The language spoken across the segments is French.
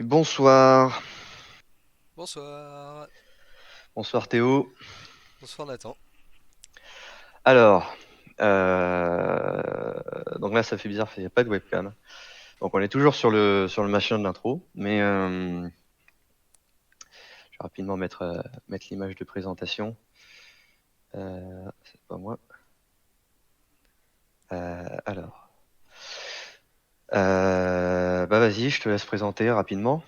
Bonsoir, Bonsoir. bonsoir Théo. Bonsoir Nathan. Alors, donc là ça fait bizarre, il n'y a pas de webcam. Donc on est toujours sur le machin de l'intro, mais je vais rapidement mettre l'image de présentation. C'est pas moi. Alors, bah vas-y, je te laisse présenter rapidement.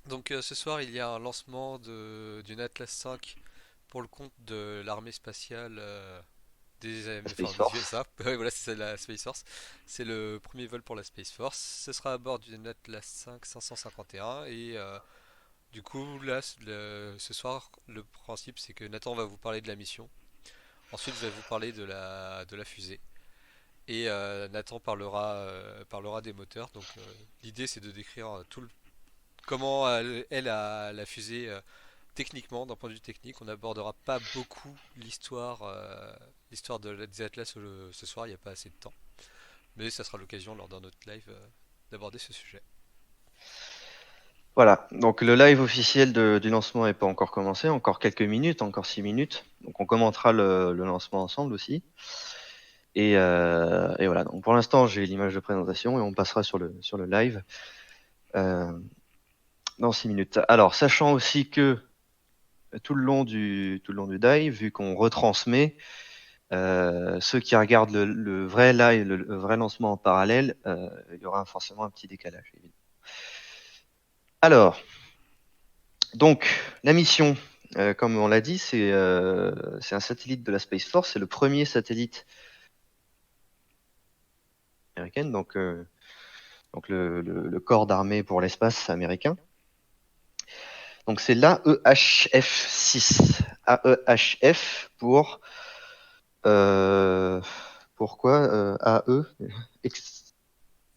Donc ce soir il y a un lancement d'une Atlas 5 pour le compte de l'armée spatiale La Space des Force. USA. Ouais, voilà, c'est ça, la Space Force. C'est le premier vol pour la Space Force. Ce sera à bord d'une Atlas 5 551 et du coup là ce soir le principe c'est que Nathan va vous parler de la mission. Ensuite je vais vous parler de la fusée. Et Nathan parlera des moteurs. Donc l'idée c'est de décrire comment la fusée techniquement, d'un point de vue technique. On n'abordera pas beaucoup l'histoire des Atlas ce soir, il n'y a pas assez de temps. Mais ça sera l'occasion lors d'un autre live d'aborder ce sujet. Voilà, donc le live officiel du lancement n'est pas encore commencé, encore quelques minutes, encore 6 minutes. Donc on commentera le lancement ensemble aussi. Et voilà, donc pour l'instant j'ai l'image de présentation et on passera sur le live euh, dans 6 minutes. Alors, sachant aussi que tout le long du dive, vu qu'on retransmet, ceux qui regardent le vrai live, le vrai lancement en parallèle, il y aura forcément un petit décalage, évidemment. Alors, donc, la mission, comme on l'a dit, c'est un satellite de la Space Force, c'est le premier satellite américain, donc le corps d'armée pour l'espace américain. Donc c'est l'AEHF-6. AEHF euh, pourquoi AE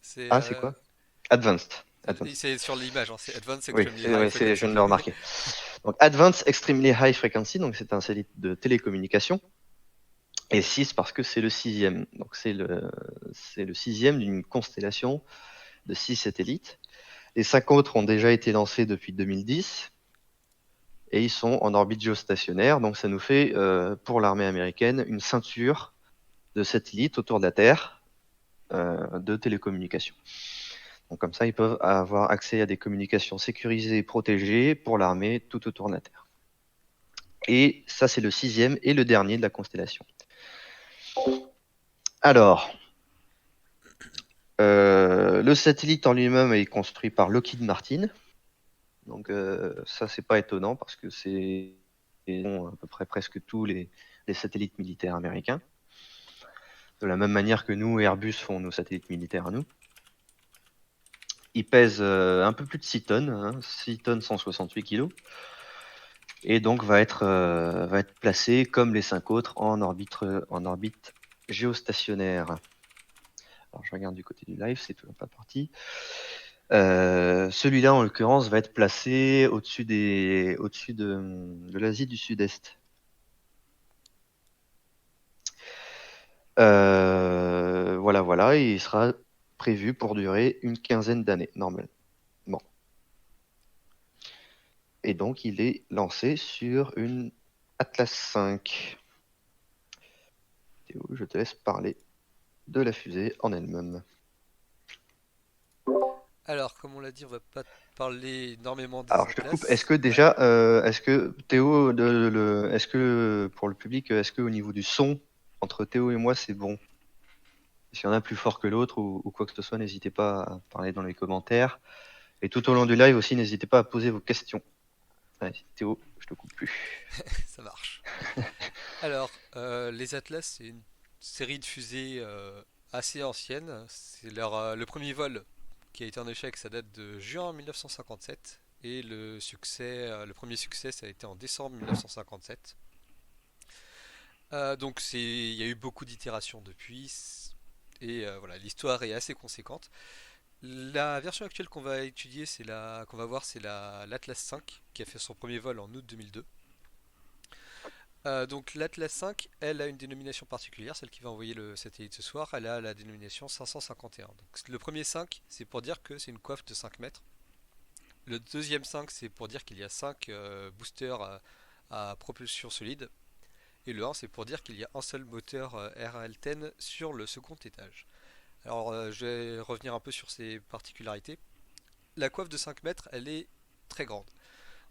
C'est A, c'est quoi? Advanced. Advanced. c'est sur l'image, hein, c'est Advanced Oui, Extremely c'est, High ouais, je viens Frequency. de le remarquer. Donc Advanced Extremely High Frequency, donc c'est un satellite de télécommunication. Et 6 parce que c'est le sixième. Donc c'est le sixième d'une constellation de 6 satellites. Les 5 autres ont déjà été lancés depuis 2010 et ils sont en orbite géostationnaire. Donc ça nous fait, pour l'armée américaine, une ceinture de satellites autour de la Terre de télécommunications. Donc comme ça, ils peuvent avoir accès à des communications sécurisées et protégées pour l'armée tout autour de la Terre. Et ça, c'est le sixième et le dernier de la constellation. Alors, le satellite en lui-même est construit par Lockheed Martin. Donc ça, c'est pas étonnant parce que c'est à peu près presque tous les satellites militaires américains. De la même manière que nous, Airbus font nos satellites militaires à nous. Il pèse un peu plus de 6 tonnes, hein, 6 tonnes 168 kilos, et donc va être placé comme les 5 autres en orbite géostationnaire. Alors je regarde du côté du live, c'est toujours pas parti. Celui-là en l'occurrence va être placé au-dessus de l'Asie du Sud-Est. Voilà, voilà, et il sera prévu pour durer une quinzaine d'années, normalement. Bon. Et donc, il est lancé sur une Atlas 5. Théo, je te laisse parler de la fusée en elle-même. Alors, comme on l'a dit, on va pas parler énormément des Alors, je te coupe. Est-ce Atlas. que Ouais. déjà, est-ce que Théo, est-ce que pour le public, est-ce que au niveau du son, entre Théo et moi, c'est bon? S'il y en a plus fort que l'autre ou quoi que ce soit, n'hésitez pas à parler dans les commentaires. Et tout au long du live aussi, n'hésitez pas à poser vos questions. Allez, Théo, je te coupe plus. Ça marche. Alors, les Atlas, c'est une série de fusées assez ancienne. Le premier vol qui a été un échec, ça date de juin 1957. Et le premier succès, ça a été en décembre 1957. Il y a eu beaucoup d'itérations depuis. Et voilà, l'histoire est assez conséquente. La version actuelle qu'on va étudier, qu'on va voir, c'est l'Atlas 5, qui a fait son premier vol en août 2002. Donc l'Atlas 5, elle a une dénomination particulière, celle qui va envoyer le satellite ce soir, elle a la dénomination 551. Donc le premier 5, c'est pour dire que c'est une coiffe de 5 mètres. Le deuxième 5, c'est pour dire qu'il y a 5 boosters à propulsion solide. Et le 1, c'est pour dire qu'il y a un seul moteur RL10 sur le second étage. Alors, je vais revenir un peu sur ces particularités. La coiffe de 5 mètres, elle est très grande.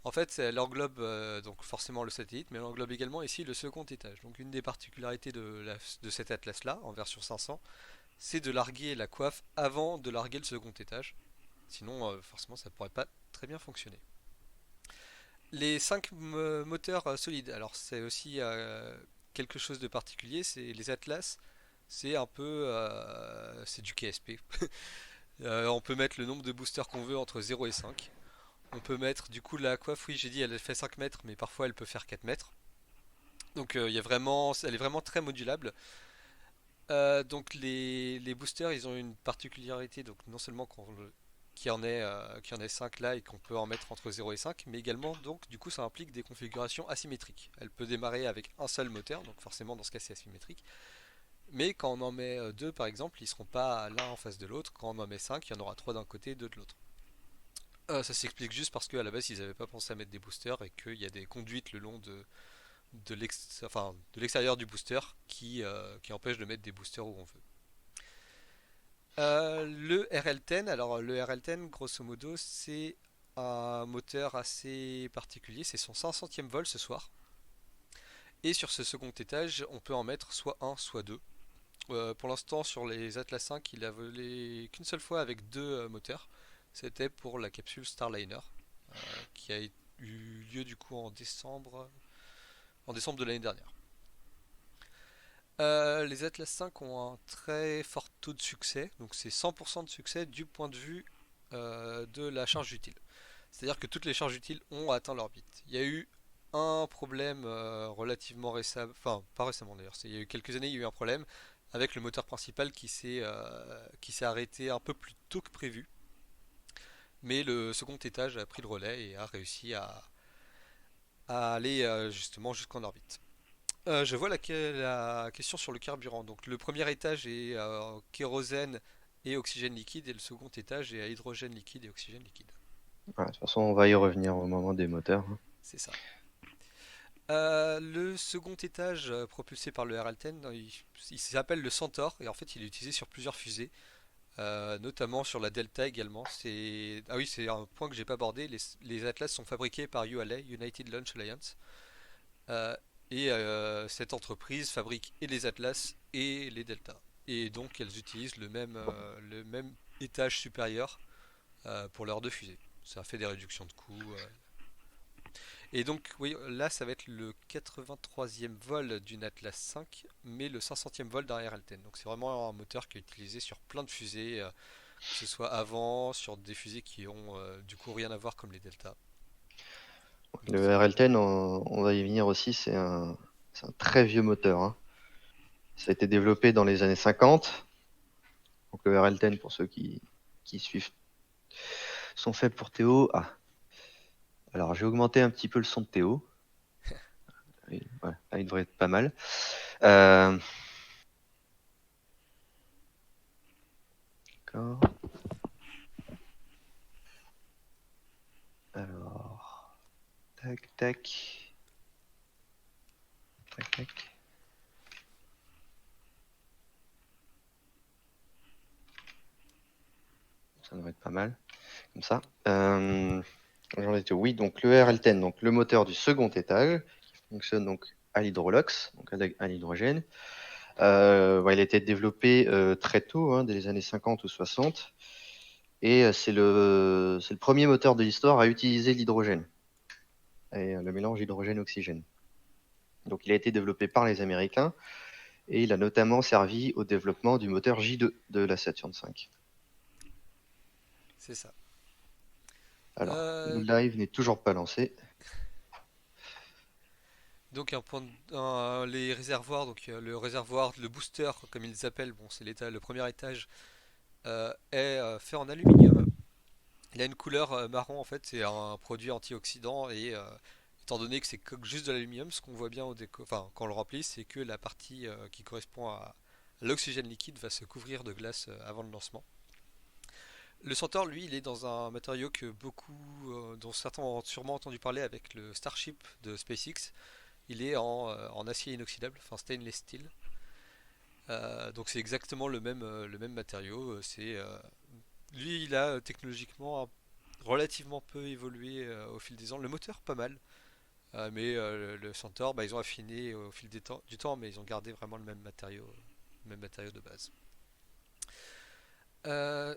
En fait, elle englobe donc forcément le satellite, mais elle englobe également ici le second étage. Donc, une des particularités de cet atlas-là, en version 500, c'est de larguer la coiffe avant de larguer le second étage. Sinon, forcément, ça ne pourrait pas très bien fonctionner. Les 5 moteurs solides, alors c'est aussi quelque chose de particulier, c'est les Atlas, c'est un peu c'est du KSP. On peut mettre le nombre de boosters qu'on veut entre 0 et 5. On peut mettre du coup la coiffe, oui j'ai dit elle fait 5 mètres, mais parfois elle peut faire 4 mètres. Donc il y a vraiment, elle est vraiment très modulable. Donc les boosters ils ont une particularité, donc non seulement qu'il y en ait 5 là et qu'on peut en mettre entre 0 et 5, mais également donc du coup ça implique des configurations asymétriques. Elle peut démarrer avec un seul moteur, donc forcément dans ce cas c'est asymétrique, mais quand on en met 2 par exemple, ils seront pas l'un en face de l'autre, quand on en met 5, il y en aura 3 d'un côté et 2 de l'autre. Ça s'explique juste parce qu'à la base ils n'avaient pas pensé à mettre des boosters et qu'il y a des conduites le long de l'extérieur du booster qui empêchent de mettre des boosters où on veut. Le RL10, alors le RL10, grosso modo, c'est un moteur assez particulier, c'est son 500e vol ce soir. Et sur ce second étage, on peut en mettre soit un, soit deux. Pour l'instant, sur les Atlas 5, il a volé qu'une seule fois avec deux moteurs. C'était pour la capsule Starliner, qui a eu lieu du coup en décembre de l'année dernière. Les Atlas 5 ont un très fort taux de succès, donc c'est 100% de succès du point de vue de la charge utile. C'est-à-dire que toutes les charges utiles ont atteint l'orbite. Il y a eu un problème relativement récemment, enfin pas récemment d'ailleurs, il y a eu quelques années, il y a eu un problème avec le moteur principal qui s'est arrêté un peu plus tôt que prévu. Mais le second étage a pris le relais et a réussi à aller justement jusqu'en orbite. Je vois la question sur le carburant. Donc le premier étage est kérosène et oxygène liquide et le second étage est à hydrogène liquide et oxygène liquide. Ouais, de toute façon, on va y revenir au moment des moteurs, hein. C'est ça. Le second étage propulsé par le RL-10, il s'appelle le Centaur et en fait il est utilisé sur plusieurs fusées, notamment sur la Delta également. Ah oui, c'est un point que j'ai pas abordé. Les Atlas sont fabriqués par ULA, United Launch Alliance, euh, et cette entreprise fabrique et les Atlas et les Delta. Et donc elles utilisent le même étage supérieur pour leurs deux fusées. Ça fait des réductions de coûts. Et donc, oui, là, ça va être le 83e vol d'une Atlas 5, mais le 500e vol d'un RL-10. Donc, c'est vraiment un moteur qui est utilisé sur plein de fusées, que ce soit avant, sur des fusées qui ont du coup rien à voir comme les Delta. Donc, Le RL10, on va y venir aussi, c'est un très vieux moteur, hein. Ça a été développé dans les années 50. Donc le RL10, pour ceux qui suivent, sont faits pour Théo. Ah, alors j'ai augmenté un petit peu le son de Théo. Oui, ouais, là, il devrait être pas mal. Euh, d'accord. Alors, tac, tac, tac, tac. Ça devrait être pas mal, comme ça. J'en étais, oui, donc le RL10, donc le moteur du second étage, qui fonctionne donc à l'hydrolox, donc à l'hydrogène. Ouais, il a été développé très tôt, hein, dès les années 50 ou 60. Et c'est le premier moteur de l'histoire à utiliser l'hydrogène, et le mélange hydrogène-oxygène. Donc il a été développé par les Américains, et il a notamment servi au développement du moteur J2 de la Saturn V. c'est ça. Alors, le Euh, live n'est toujours pas lancé. donc, les réservoirs, donc le réservoir, le booster, comme ils appellent, bon, c'est le premier étage, est fait en aluminium. Il a une couleur marron en fait, c'est un produit antioxydant et étant donné que c'est juste de l'aluminium, ce qu'on voit bien enfin, quand on le remplit, c'est que la partie qui correspond à l'oxygène liquide va se couvrir de glace avant le lancement. Le Centaur, lui, il est dans un matériau que beaucoup, dont certains ont sûrement entendu parler avec le Starship de SpaceX. Il est en acier inoxydable, enfin stainless steel. Donc c'est exactement le même matériau. Lui, il a technologiquement relativement peu évolué au fil des ans. Le moteur, pas mal. Mais le Centaur, bah, ils ont affiné au fil du temps, mais ils ont gardé vraiment le même matériau de base. Euh,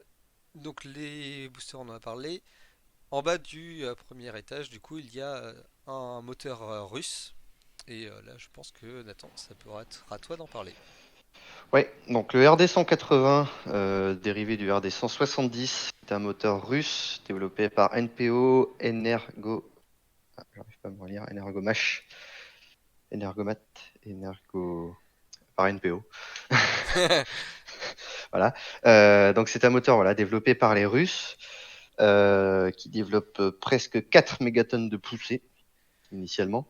donc les boosters, on en a parlé. En bas du premier étage, du coup, il y a un moteur russe. Et là, je pense que Nathan, ça pourra être à toi d'en parler. Ouais, donc le RD 180, dérivé du RD 170, c'est un moteur russe développé par NPO Energo. Ah, j'arrive pas à me relire. Energomat, Energo par NPO. Voilà. Donc c'est un moteur voilà, développé par les Russes qui développe presque 4 mégatonnes de poussée initialement.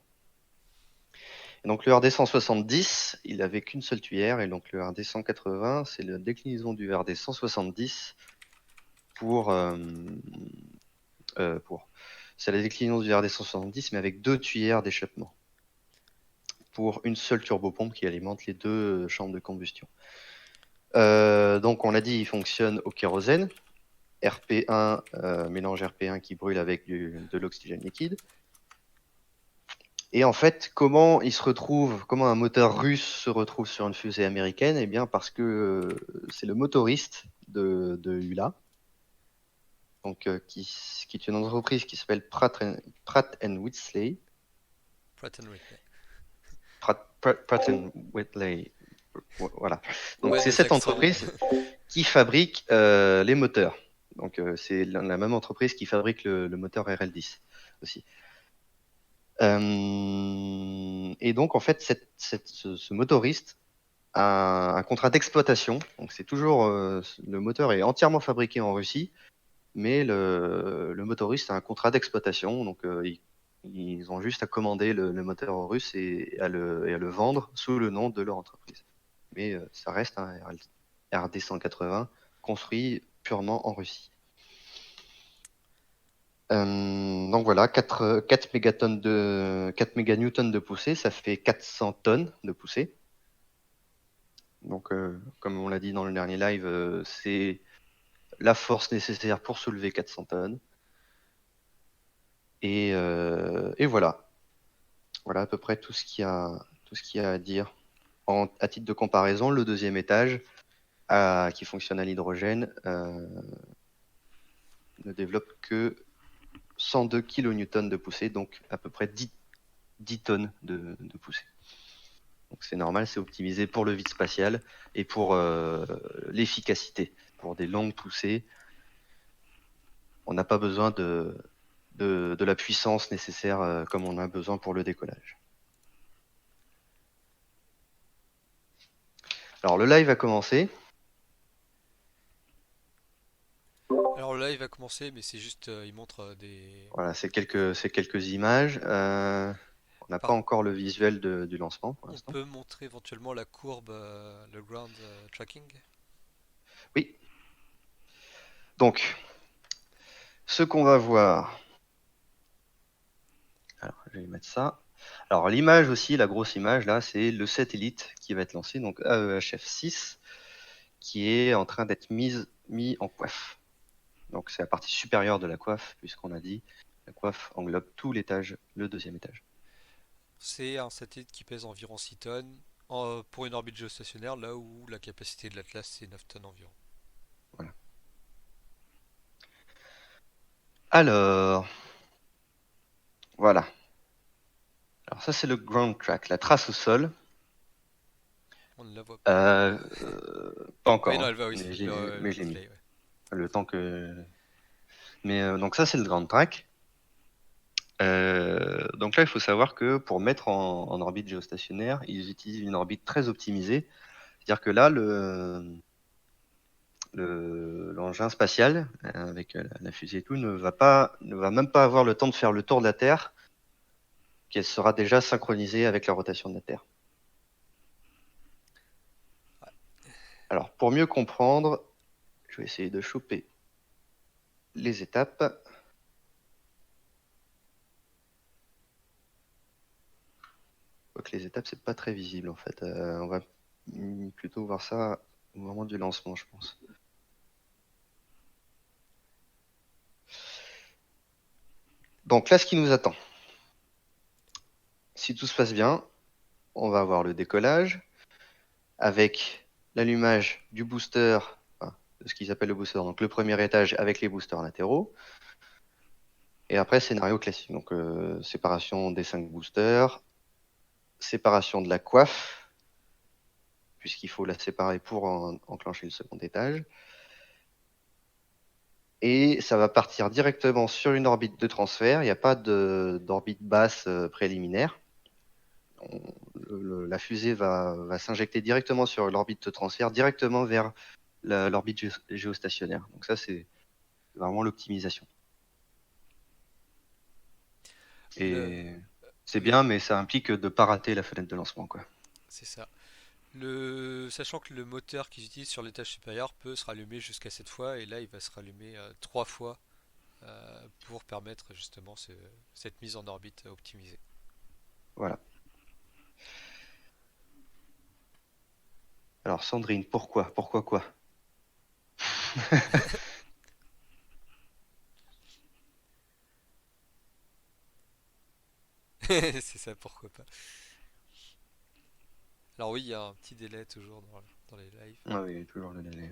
Et donc le RD 170, il avait qu'une seule tuyère, et donc le RD 180, c'est la déclinaison du RD 170 pour, euh, pour c'est la déclinaison du RD 170, mais avec deux tuyères d'échappement pour une seule turbopompe qui alimente les deux chambres de combustion. Donc on l'a dit, il fonctionne au kérosène. RP1, mélange RP1 qui brûle avec de l'oxygène liquide. Et en fait, comment un moteur russe se retrouve sur une fusée américaine? Eh bien, parce que c'est le motoriste de ULA, donc qui est une entreprise qui s'appelle Pratt and Whitley. Pratt and Whitney. Pratt and Whitley, voilà. Donc Ouais, c'est les cette accents. entreprise qui fabrique les moteurs. Donc c'est la même entreprise qui fabrique le moteur RL10 aussi. Et donc en fait, ce motoriste a un contrat d'exploitation. Donc c'est toujours le moteur est entièrement fabriqué en Russie, mais le motoriste a un contrat d'exploitation. Donc ils ont juste à commander le moteur russe et à le vendre sous le nom de leur entreprise. Mais ça reste un RD 180 construit purement en Russie. Donc voilà, 4 méganewtons de poussée, ça fait 400 tonnes de poussée. Donc, comme on l'a dit dans le dernier live, c'est la force nécessaire pour soulever 400 tonnes. Et voilà. Voilà à peu près tout ce qu'il y a à dire. À titre de comparaison, le deuxième étage, qui fonctionne à l'hydrogène, ne développe que 102 kilonewtons de poussée, donc à peu près 10 tonnes de poussée. Donc c'est normal, c'est optimisé pour le vide spatial et pour l'efficacité. Pour des longues poussées, on n'a pas besoin de la puissance nécessaire comme on a besoin pour le décollage. Alors le live a commencé. Alors là, il va commencer, mais c'est juste, il montre des. Voilà, c'est quelques images. On n'a pas Par- encore le visuel du lancement pour On l'instant. peut montrer éventuellement la courbe, le ground tracking. Oui, donc ce qu'on va voir. Alors je vais mettre ça. Alors l'image aussi, la grosse image là, c'est le satellite qui va être lancé, donc AEHF-6, qui est en train d'être mis en coiffe. Donc c'est la partie supérieure de la coiffe, puisqu'on a dit la coiffe englobe tout l'étage, le deuxième étage. C'est un satellite qui pèse environ 6 tonnes pour une orbite géostationnaire, là où la capacité de l'Atlas c'est 9 tonnes environ. Voilà. Alors, voilà. Alors ça c'est le ground track, la trace au sol. On ne la voit pas. Euh, pas Oui, encore, non, hein, elle va, oui, mais le mais je l'ai mis. display. Ouais. Le temps que. Mais donc ça c'est le ground track. Donc là il faut savoir que pour mettre en orbite géostationnaire, ils utilisent une orbite très optimisée. C'est-à-dire que là l'engin spatial avec la fusée et tout ne va même pas avoir le temps de faire le tour de la Terre, qu'elle sera déjà synchronisée avec la rotation de la Terre. Alors pour mieux comprendre, je vais essayer de choper. les étapes. Quoique les étapes, c'est pas très visible en fait. On va plutôt voir ça au moment du lancement, je pense. Donc là, ce qui nous attend, si tout se passe bien, on va avoir le décollage avec l'allumage du booster, enfin, de ce qu'ils appellent le booster, donc le premier étage avec les boosters latéraux. Et après, scénario classique, donc séparation des 5 boosters, séparation de la coiffe, puisqu'il faut la séparer pour enclencher le second étage. Et ça va partir directement sur une orbite de transfert. Il n'y a pas d'orbite basse préliminaire. La fusée va s'injecter directement sur l'orbite de transfert, directement vers l'orbite géostationnaire. Donc ça, c'est vraiment l'optimisation. Le... Et c'est Oui, bien, mais ça implique de ne pas rater la fenêtre de lancement, quoi. c'est ça. Sachant que le moteur qu'ils utilisent sur l'étage supérieur peut se rallumer jusqu'à 7 fois, et là il va se rallumer 3 fois pour permettre justement cette mise en orbite optimisée. Voilà. Alors Sandrine, pourquoi? Pourquoi quoi? C'est ça, pourquoi pas. Alors oui, il y a un petit délai toujours dans les lives. Ah oui, toujours le délai.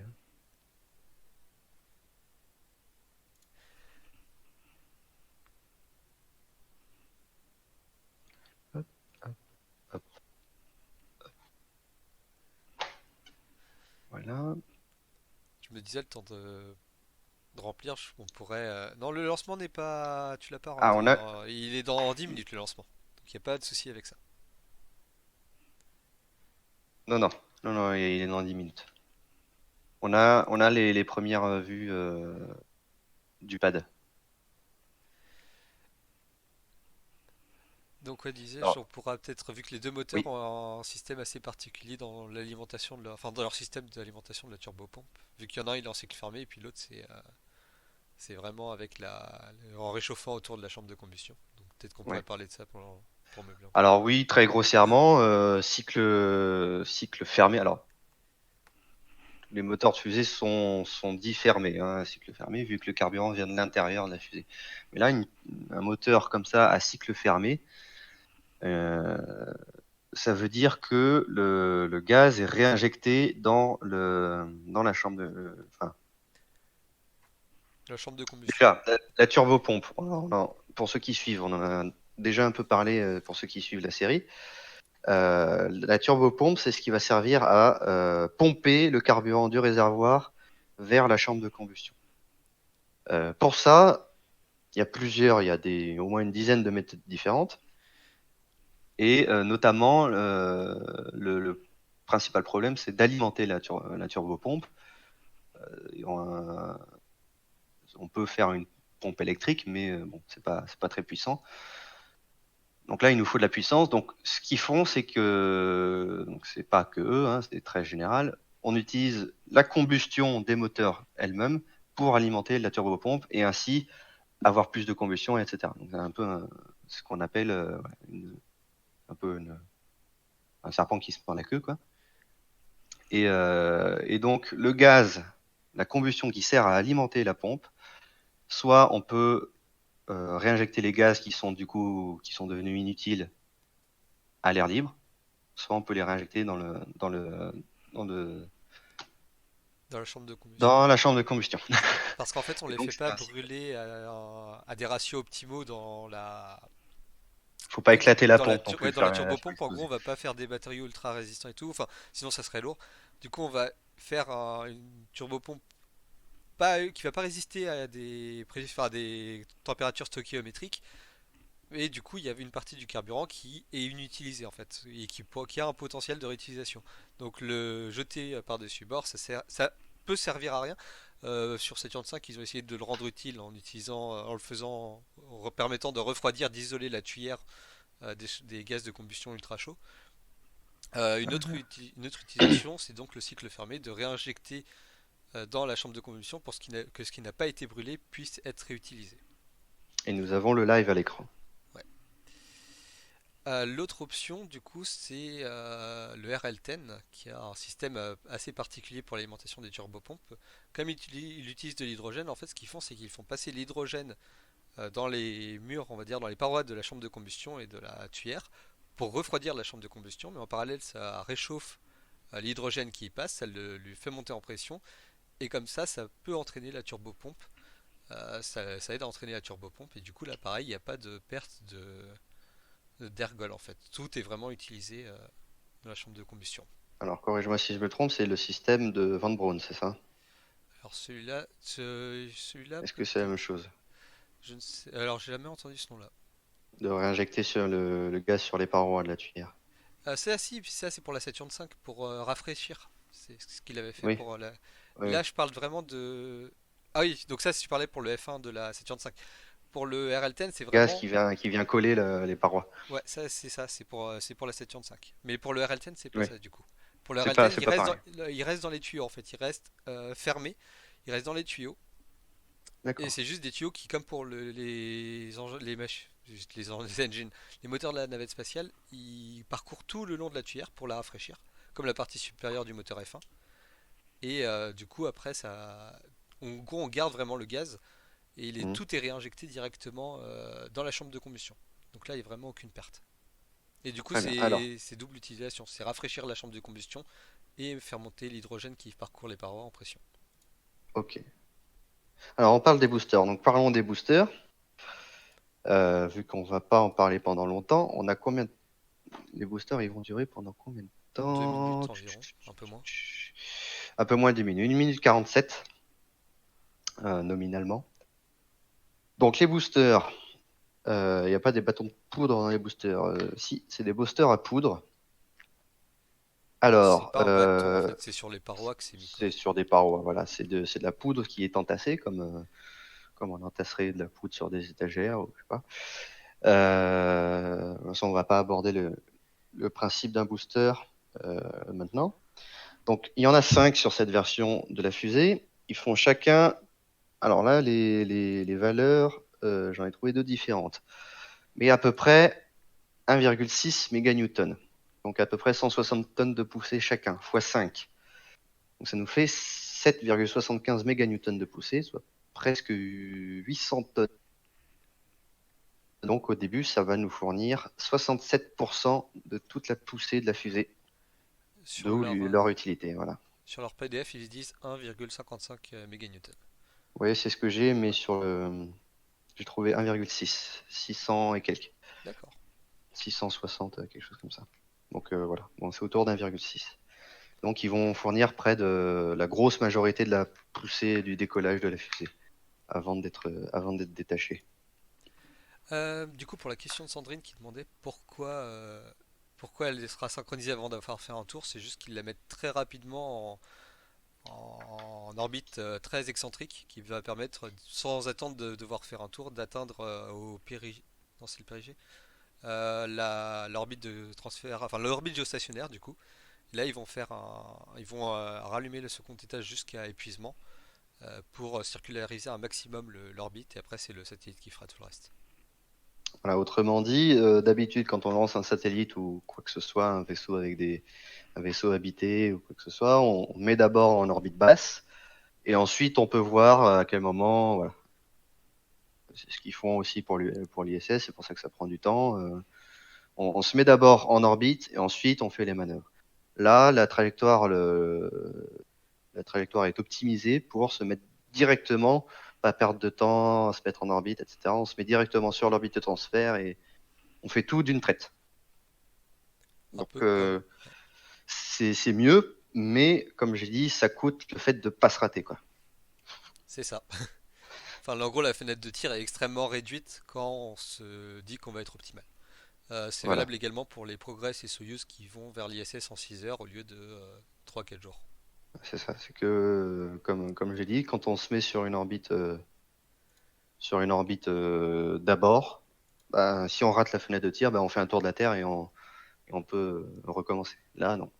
Hop, hop, hop. Voilà. Je me disais le temps de remplir, on pourrait... Non, le lancement n'est pas... Tu l'as pas Ah, raté, on a. hein. Il est dans 10 minutes le lancement. Donc il n'y a pas de souci avec ça. Non, non, non, non, il est dans 10 minutes. On a les premières vues du pad. Donc ouais, disais-je, Alors, on pourra peut-être, vu que les deux moteurs oui, ont un système assez particulier dans l'alimentation enfin dans leur système d'alimentation de la turbopompe, vu qu'il y en a un il est en cycle fermé et puis l'autre c'est vraiment avec en réchauffant autour de la chambre de combustion. Donc peut-être qu'on pourrait ouais. parler de ça pour meubler un peu. Alors oui, très grossièrement, cycle fermé. Alors, les moteurs de fusée sont dits fermés, hein, cycle fermé, vu que le carburant vient de l'intérieur de la fusée. Mais là, un moteur comme ça à cycle fermé, euh, ça veut dire que le gaz est réinjecté dans la chambre enfin, La chambre de combustion. déjà, la turbopompe. Pour ceux qui suivent, on en a déjà un peu parlé pour ceux qui suivent la série. La turbopompe, c'est ce qui va servir à pomper le carburant du réservoir vers la chambre de combustion. Pour ça, il y a au moins une dizaine de méthodes différentes. Et notamment, le principal problème, c'est d'alimenter la turbopompe. Et on peut faire une pompe électrique, mais bon, c'est pas très puissant. Donc là, il nous faut de la puissance. Donc, ce qu'ils font, c'est que, donc c'est pas que eux, hein, c'est très général. On utilise la combustion des moteurs elles-mêmes pour alimenter la turbopompe et ainsi avoir plus de combustion, etc. Donc, c'est un peu ce qu'on appelle un peu un serpent qui se prend la queue, quoi. Et donc, le gaz, la combustion qui sert à alimenter la pompe, soit on peut réinjecter les gaz qui sont du coup qui sont devenus inutiles à l'air libre, soit on peut les réinjecter dans le Dans la chambre de combustion. dans la chambre de combustion. Parce qu'en fait, on Et les donc fait c'est pas un cycle. brûler à des ratios optimaux Faut pas éclater la pompe non ouais, plus, dans la faire turbopompe. En gros, exploser. on va pas faire des matériaux ultra résistants et tout. Enfin, sinon ça serait lourd. Du coup, on va faire une turbopompe qui va pas résister à des températures stoichiométriques. Et du coup, il y avait une partie du carburant qui est inutilisée en fait, et qui a un potentiel de réutilisation. Donc le jeter par-dessus bord, ça peut servir à rien. Sur Saturn V, ils ont essayé de le rendre utile en utilisant, en le faisant, permettant de refroidir, d'isoler la tuyère des gaz de combustion ultra chauds. Une autre utilisation, c'est donc le cycle fermé, de réinjecter dans la chambre de combustion pour que ce qui n'a pas été brûlé puisse être réutilisé. Et nous avons le live à l'écran. Ouais. L'autre option, du coup, c'est le RL10, qui a un système assez particulier pour l'alimentation des turbopompes. Comme il utilise de l'hydrogène, en fait, ce qu'ils font, c'est qu'ils font passer l'hydrogène dans les murs, on va dire, dans les parois de la chambre de combustion et de la tuyère, pour refroidir la chambre de combustion, mais en parallèle, ça réchauffe l'hydrogène qui y passe, ça lui fait monter en pression, et comme ça peut entraîner la turbopompe. Ça aide à entraîner la turbopompe, et du coup, là, pareil, il n'y a pas de perte d'ergol en fait. Tout est vraiment utilisé dans la chambre de combustion. Alors, corrige-moi si je me trompe, c'est le système de Van Braun, c'est ça? Alors celui-là Est-ce que c'est la peut-être, même chose? je ne sais. Alors j'ai jamais entendu ce nom-là. De réinjecter sur le gaz sur les parois de la tuyère. C'est pour la Saturn V pour rafraîchir. C'est ce qu'il avait fait Oui, pour la. oui, Là oui. je parle vraiment de. Ah oui, donc ça si tu parlais pour le F1 de la Saturn V. Pour le RL10 c'est Gaz vraiment. qui vient coller les parois. Ouais, ça, c'est pour la Saturn V. Mais pour le RL10 c'est pas Oui, ça du coup. Pour le RL10 c'est pas pareil. il reste dans les tuyaux en fait. Il reste fermé. Il reste dans les tuyaux. Et D'accord. c'est juste des tuyaux qui, comme pour les engines, les moteurs de la navette spatiale, ils parcourent tout le long de la tuyère pour la rafraîchir, comme la partie supérieure du moteur F1. Et du coup, après, en gros, on garde vraiment le gaz et Mhm. tout est réinjecté directement dans la chambre de combustion. Donc là, il n'y a vraiment aucune perte. Et du coup, Très bien. Alors, c'est double utilisation. C'est rafraîchir la chambre de combustion et faire monter l'hydrogène qui parcourt les parois en pression. ok. Alors, on parle des boosters. Donc, parlons des boosters. Vu qu'on va pas en parler pendant longtemps, on a combien de... Les boosters, ils vont durer pendant combien de 2 minutes temps? environ, un peu moins. Un peu moins d'une minute. 1 minute 47, nominalement. Donc, les boosters, il n'y a pas des bâtons de poudre dans les boosters. Si, c'est des boosters à poudre. C'est Alors, pas un bâton en fait, c'est sur les parois que c'est mis quoi. c'est sur des parois. Voilà, c'est de la poudre qui est entassée, comme on entasserait de la poudre sur des étagères, ou je sais pas. De toute façon, on va pas aborder le principe d'un booster maintenant. Donc, il y en a 5 sur cette version de la fusée. Ils font chacun. Alors là, les valeurs, j'en ai trouvé deux différentes. Mais à peu près 1,6 méganewtons. Donc à peu près 160 tonnes de poussée chacun, fois 5. Donc ça nous fait 7,75 méganewtons de poussée, soit presque 800 tonnes. Donc au début, ça va nous fournir 67% de toute la poussée de la fusée, Sur d'où leur, leur utilité. Voilà. sur leur PDF, ils disent 1,55 méganewtons. Oui, c'est ce que j'ai, mais j'ai trouvé 1,6, 600 et quelques, D'accord. 660, quelque chose comme ça. Donc voilà, bon, c'est autour d'1,6. Donc ils vont fournir près de la grosse majorité de la poussée du décollage de la fusée avant d'être détachée. Du coup, pour la question de Sandrine qui demandait pourquoi elle sera synchronisée avant d'avoir fait un tour, c'est juste qu'ils la mettent très rapidement en orbite très excentrique qui va permettre, sans attendre de devoir faire un tour, d'atteindre au périgée. Non, c'est le périgée. L'orbite de transfert, enfin l'orbite géostationnaire du coup. Là, ils vont rallumer le second étage jusqu'à épuisement pour circulariser un maximum l'orbite et après c'est le satellite qui fera tout le reste. Voilà, autrement dit, d'habitude, quand on lance un satellite ou quoi que ce soit, un vaisseau habité ou quoi que ce soit, on met d'abord en orbite basse et ensuite on peut voir à quel moment. Voilà. C'est ce qu'ils font aussi pour l'ISS, c'est pour ça que ça prend du temps. On se met d'abord en orbite et ensuite on fait les manœuvres. Là, la trajectoire est optimisée pour se mettre directement, pas perdre de temps, à se mettre en orbite, etc. On se met directement sur l'orbite de transfert et on fait tout d'une traite. Un Donc peu comme. Ouais, c'est mieux, mais comme j'ai dit, ça coûte le fait de pas se rater, quoi. c'est ça. Enfin, en gros, la fenêtre de tir est extrêmement réduite quand on se dit qu'on va être optimal. C'est Voilà, valable également pour les Progress et Soyuz qui vont vers l'ISS en 6 heures au lieu de 3-4 jours. c'est ça. C'est que, comme j'ai dit, quand on se met sur une orbite d'abord, bah, si on rate la fenêtre de tir, bah, on fait un tour de la Terre et on peut recommencer. Là, non.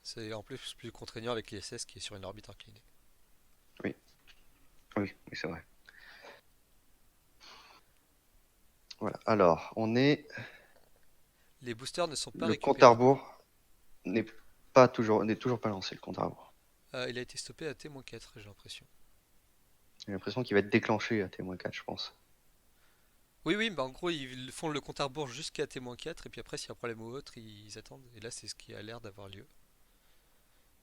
C'est en plus plus contraignant avec l'ISS qui est sur une orbite inclinée. Oui, oui, oui, c'est vrai. Voilà. Alors, Les boosters ne sont pas le compte à récupérables. rebours n'est n'est toujours pas lancé, le compte à rebours. Il a été stoppé à T-4, j'ai l'impression. J'ai l'impression qu'il va être déclenché à T-4, je pense. Oui, oui, bah en gros, ils font le compte à rebours jusqu'à T-4, et puis après, s'il y a un problème ou autre, ils attendent. Et là, c'est ce qui a l'air d'avoir lieu.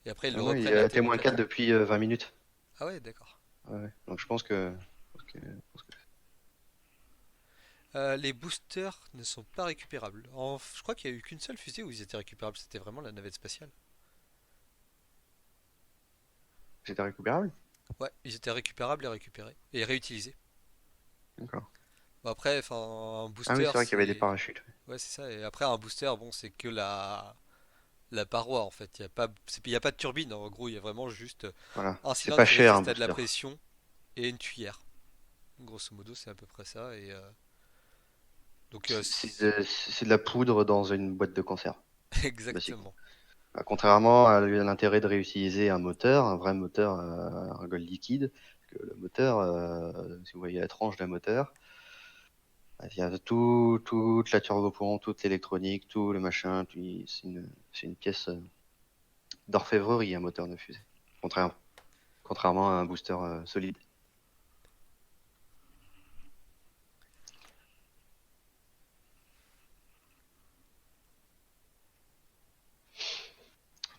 Et après, ils Ah le non, il reprennent est à à T-4 T-4. depuis 20 minutes. Ah ouais, d'accord. Ouais, ouais. Donc je pense que Les boosters ne sont pas récupérables. Je crois qu'il y a eu qu'une seule fusée où ils étaient récupérables, c'était vraiment la navette spatiale. c'était récupérable. Ouais, ils étaient récupérables et récupérés. Et réutilisés. D'accord. Bon, après, enfin, un Ah oui, booster, c'est vrai qu'il y avait des c'est... parachutes. Ouais, c'est ça. Et après, un booster, bon, c'est que la paroi, en fait. Il y a pas de turbine. En gros, il y a vraiment juste Voilà. un C'est cylindre pas qui cher un résiste à de la booster. pression et une tuyère. Grosso modo, c'est à peu près ça. Et donc, C'est de la poudre dans une boîte de conserve, basiquement. exactement. Contrairement à l'intérêt de réutiliser un moteur, un vrai moteur à argol liquide, que le moteur, si vous voyez la tranche d'un moteur, il y a toute la turbopompe, toute l'électronique, tout le machin, c'est une pièce d'orfèvrerie, un moteur de fusée. Contrairement, contrairement à un booster solide.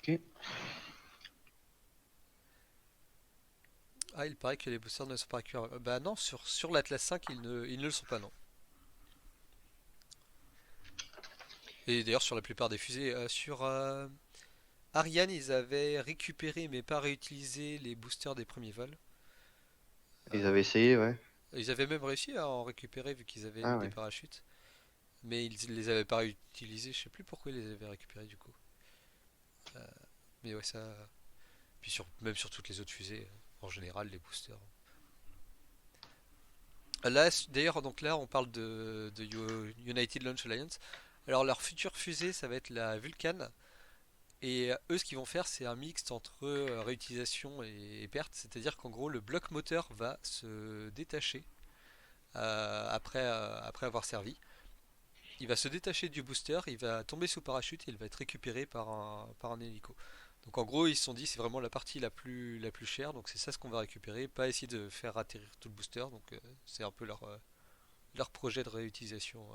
Ok. Ah, il paraît que les boosters ne sont pas récupérables. Bah non, sur l'Atlas 5, ils ne le sont pas, non. Et d'ailleurs, sur la plupart des fusées, sur Ariane, ils avaient récupéré mais pas réutilisé les boosters des premiers vols. Ils Euh, avaient essayé, ouais. Ils avaient même réussi à en récupérer vu qu'ils avaient Ah des ouais. parachutes. Mais ils les avaient pas réutilisés. Je sais plus pourquoi ils les avaient récupérés du coup. Mais ouais, ça. Puis même sur toutes les autres fusées, en général, les boosters. Là, d'ailleurs, donc là, on parle de United Launch Alliance. Alors, leur future fusée, ça va être la Vulcan. Et eux, ce qu'ils vont faire, c'est un mixte entre réutilisation et perte. C'est-à-dire qu'en gros, le bloc moteur va se détacher après avoir servi. Il va se détacher du booster, il va tomber sous parachute et il va être récupéré par un hélico. Donc en gros, ils se sont dit c'est vraiment la partie la plus chère, donc c'est ça ce qu'on va récupérer, pas essayer de faire atterrir tout le booster. Donc c'est un peu leur projet de réutilisation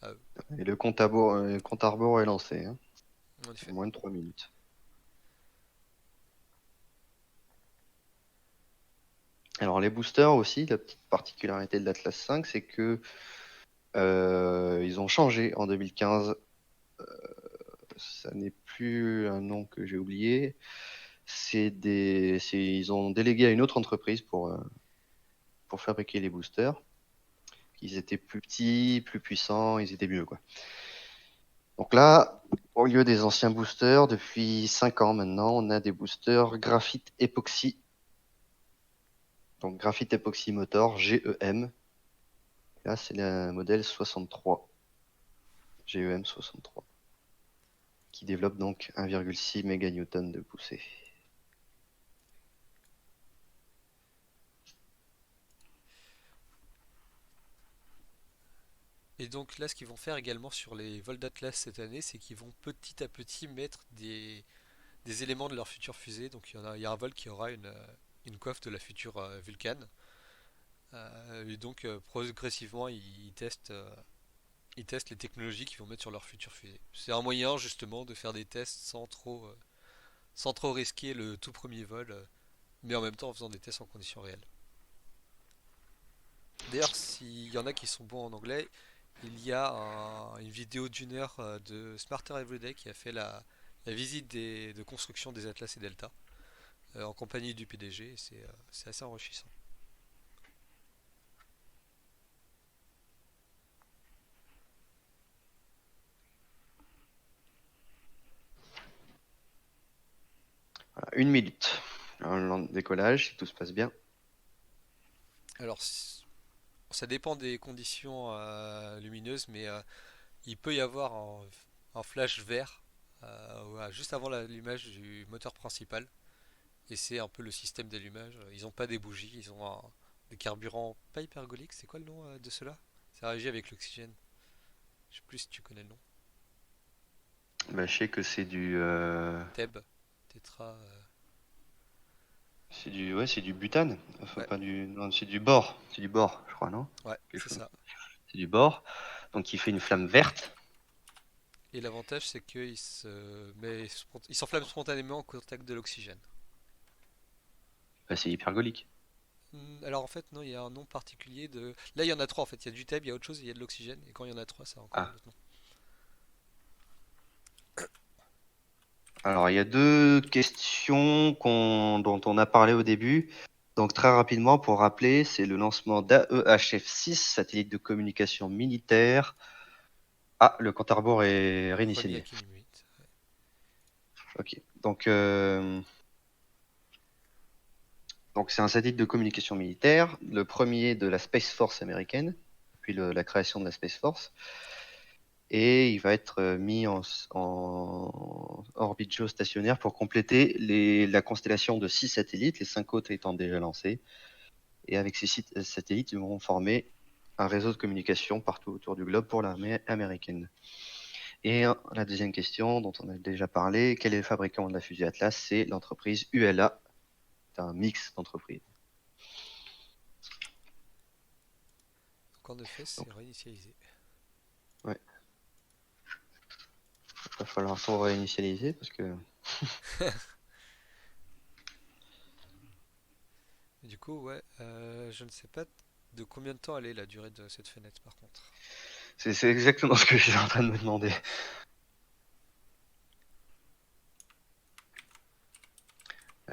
à eux. Et le compte à rebours est lancé, hein, En en effet. moins de 3 minutes. Alors les boosters aussi, la petite particularité de l'Atlas 5, c'est que ils ont changé en 2015. Ça n'est plus un nom que j'ai oublié. Ils ont délégué à une autre entreprise pour fabriquer les boosters. Ils étaient plus petits, plus puissants, ils étaient mieux, quoi. Donc là, au lieu des anciens boosters, depuis 5 ans maintenant, on a des boosters graphite époxy. Donc graphite époxy motor, GEM. Là, c'est le modèle 63. GEM 63. Qui développe donc 1,6 méganewton de poussée. Et donc là, ce qu'ils vont faire également sur les vols d'Atlas cette année, c'est qu'ils vont petit à petit mettre des éléments de leur future fusée. Donc il y a un vol qui aura une coiffe de la future Vulcan. Et donc progressivement, ils testent les technologies qu'ils vont mettre sur leur future fusée. C'est un moyen justement de faire des tests sans trop risquer le tout premier vol, mais en même temps en faisant des tests en conditions réelles. D'ailleurs, s'il y en a qui sont bons en anglais, il y a une vidéo d'une heure de Smarter Everyday qui a fait la visite de construction des Atlas et Delta en compagnie du PDG, et c'est assez enrichissant. Voilà, 1 minute. Un décollage, si tout se passe bien. Alors, ça dépend des conditions lumineuses, mais il peut y avoir un flash vert ouais, juste avant l'allumage du moteur principal. Et c'est un peu le système d'allumage. Ils n'ont pas des bougies, ils ont des carburants pas hypergoliques. C'est quoi le nom de cela? Ça réagit avec l'oxygène. Je sais plus si tu connais le nom. Bah, je sais que TEB, tétra. ouais, c'est du butane. Enfin, Ouais, pas du, non, c'est du bore, je crois, non? ouais, Quelque c'est chose. ça. C'est du bore. Donc, il fait une flamme verte. Et l'avantage, c'est il s'enflamme spontanément au contact de l'oxygène. Bah, c'est hypergolique. Alors en fait, non, il y a un nom particulier de. Là, il y en a trois en fait. Il y a du TEB, il y a autre chose, et il y a de l'oxygène. Et quand il y en a trois, ça a encore un Ah. autre nom. Alors, il y a deux questions dont on a parlé au début. Donc, très rapidement, pour rappeler, c'est le lancement d'AEHF-6, satellite de communication militaire. Ah, le compte à rebours est Remis à réinitialisé. Kilimut. Ok. Donc c'est un satellite de communication militaire, le premier de la Space Force américaine, puis la création de la Space Force. Et il va être mis en orbite géostationnaire pour compléter la constellation de 6 satellites, les 5 autres étant déjà lancés. Et avec ces 6 satellites, ils vont former un réseau de communication partout autour du globe pour l'armée américaine. Et la deuxième question, dont on a déjà parlé, quel est le fabricant de la fusée Atlas? C'est l'entreprise ULA. C'est un mix d'entreprises. Donc en effet, Donc, c'est réinitialisé. ouais, il va falloir tout réinitialiser parce que Du coup, ouais, je ne sais pas de combien de temps elle est la durée de cette fenêtre par contre. c'est exactement ce que je suis en train de me demander.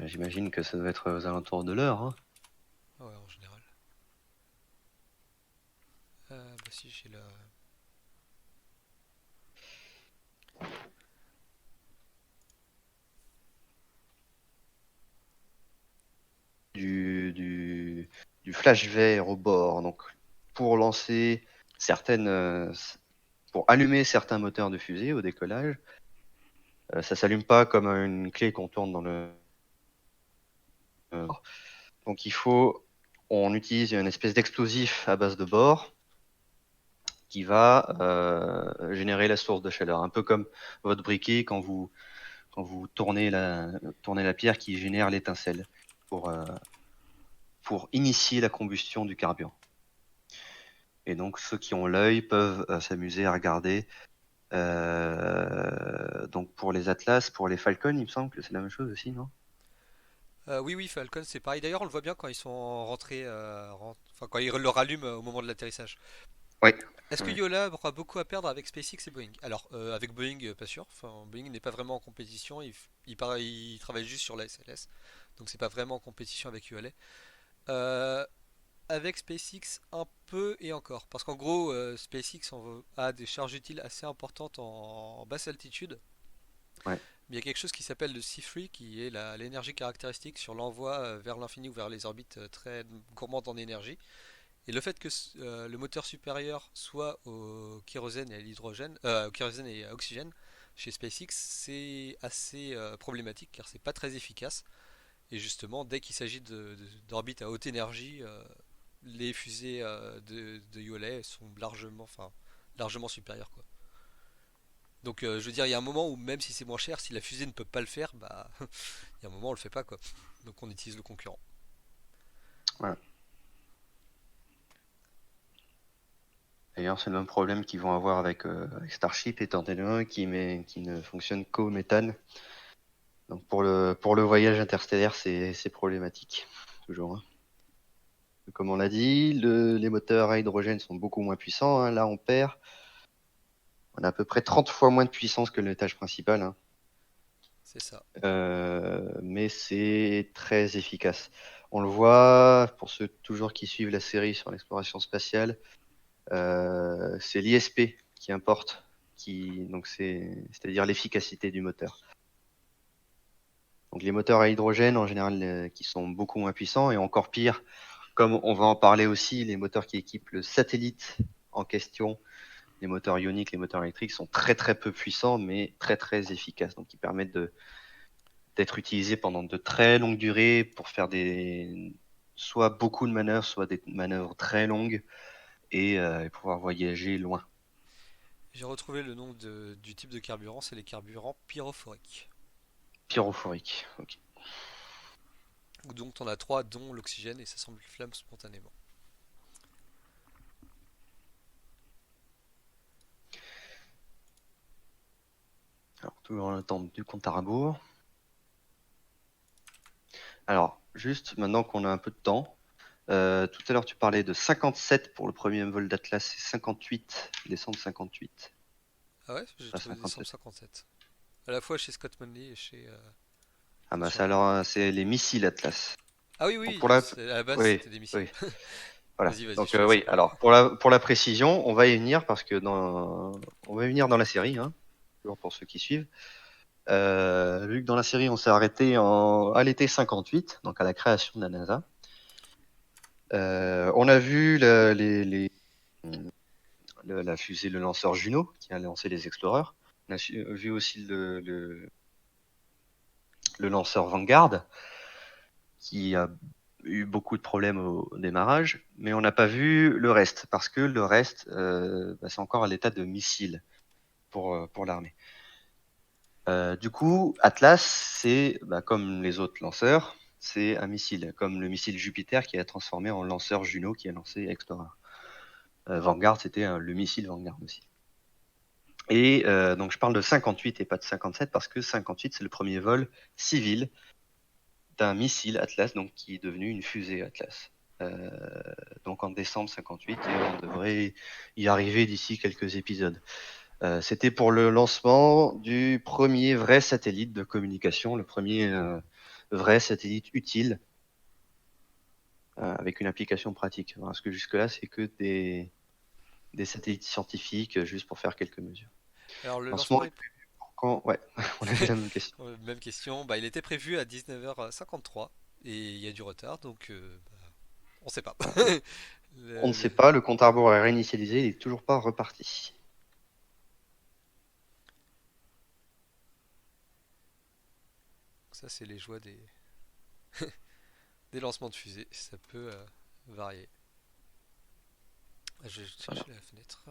J'imagine que ça doit être aux alentours de l'heure, hein. Ah ouais, en général. Bah si, j'ai la. du, du, du flash vert au bord. Donc, pour lancer pour allumer certains moteurs de fusée au décollage, ça s'allume pas comme une clé qu'on tourne dans le. Donc, on utilise une espèce d'explosif à base de bore qui va générer la source de chaleur, un peu comme votre briquet quand vous tournez la pierre qui génère l'étincelle pour, euh, pour initier la combustion du carburant. Et donc ceux qui ont l'œil peuvent s'amuser à regarder. Donc pour les Atlas, pour les Falcon, il me semble que c'est la même chose aussi, non? Oui, oui, Falcon, c'est pareil. D'ailleurs, on le voit bien quand ils sont rentrés, enfin quand ils le rallument au moment de l'atterrissage. Oui. Est-ce que Ouais. Yola aura beaucoup à perdre avec SpaceX et Boeing? Alors, avec Boeing, pas sûr. Enfin, Boeing n'est pas vraiment en compétition. Il travaille juste sur la SLS. Donc, c'est pas vraiment en compétition avec ULA. Euh, Avec SpaceX, un peu et encore. Parce qu'en gros, SpaceX a des charges utiles assez importantes en basse altitude. Ouais. Mais il y a quelque chose qui s'appelle le C3, qui est l'énergie caractéristique sur l'envoi vers l'infini ou vers les orbites très gourmandes en énergie. Et le fait que le moteur supérieur soit au kérosène et à l'hydrogène, au kérosène et à l'oxygène chez SpaceX, c'est assez problématique car c'est pas très efficace. Et justement, dès qu'il s'agit d'orbites à haute énergie, les fusées de ULA sont largement supérieures, quoi. Donc je veux dire, il y a un moment où même si c'est moins cher, si la fusée ne peut pas le faire, bah il y a un moment on le fait pas, quoi. Donc on utilise le concurrent. Voilà. D'ailleurs, c'est le même problème qu'ils vont avoir avec Starship étant donné qui ne fonctionne qu'au méthane. Donc pour le voyage interstellaire, c'est problématique, toujours, hein. Comme on l'a dit, les moteurs à hydrogène sont beaucoup moins puissants, hein. Là, on a à peu près 30 fois moins de puissance que l'étage principal, hein. C'est ça. Mais c'est très efficace. On le voit, pour ceux toujours qui suivent la série sur l'exploration spatiale, c'est l'ISP qui importe, donc c'est-à-dire l'efficacité du moteur. Donc les moteurs à hydrogène, en général, qui sont beaucoup moins puissants, et encore pire, comme on va en parler aussi, les moteurs qui équipent le satellite en question les moteurs ioniques, les moteurs électriques sont très très peu puissants, mais très très efficaces. Donc, ils permettent d'être utilisés pendant de très longues durées pour faire soit beaucoup de manœuvres, soit des manœuvres très longues et pouvoir voyager loin. J'ai retrouvé le nom du type de carburant, c'est les carburants pyrophoriques. Pyrophorique. Ok. Donc t'en as trois, dont l'oxygène, et ça semble flamme spontanément. Alors, toujours le temps du compte à rebours. Alors, juste maintenant qu'on a un peu de temps, tout à l'heure tu parlais de 57 pour le premier vol d'Atlas et 58, décembre 58, Ah ouais, j'ai pas trouvé décembre 57. 57. À la fois chez Scott Manley et chez Ah bah sur ça le. alors c'est les missiles Atlas. Ah oui, Donc oui, pour la, à la base oui, c'était des missiles. oui, voilà. Vas-y, vas-y, je Donc te laisse oui, enchaîner. alors pour la précision, on va y venir parce que on va y venir dans la série, hein, toujours pour ceux qui suivent. Vu que dans la série on s'est arrêté à l'été 58, donc à la création de la NASA. On a vu la fusée, le lanceur Juno, qui a lancé les Explorers. On a vu aussi le lanceur Vanguard, qui a eu beaucoup de problèmes au démarrage, mais on n'a pas vu le reste, parce que le reste, c'est encore à l'état de missile pour l'armée. Du coup, Atlas, c'est comme les autres lanceurs, c'est un missile, comme le missile Jupiter qui a transformé en lanceur Juno qui a lancé Explorer. Vanguard, c'était le missile Vanguard aussi. Et donc je parle de 58 et pas de 57 parce que 58 c'est le premier vol civil d'un missile Atlas, donc qui est devenu une fusée Atlas. Euh, donc en décembre 58 et on devrait y arriver d'ici quelques épisodes. C'était pour le lancement du premier vrai satellite de communication, le premier vrai satellite utile avec une application pratique. Parce que jusque-là, c'est que des satellites scientifiques juste pour faire quelques mesures. Alors le Lancement lancement est est. prévu pour quand? Ouais, on avait la même question. Même question. Bah, il était prévu à 19h53 et il y a du retard, donc on sait pas. Voilà. On ne Le- sait le- pas, le compte à rebours est réinitialisé, il est toujours pas reparti. Ça, c'est les joies des lancements de fusée. Ça peut varier. Je vais Voilà. chercher la fenêtre.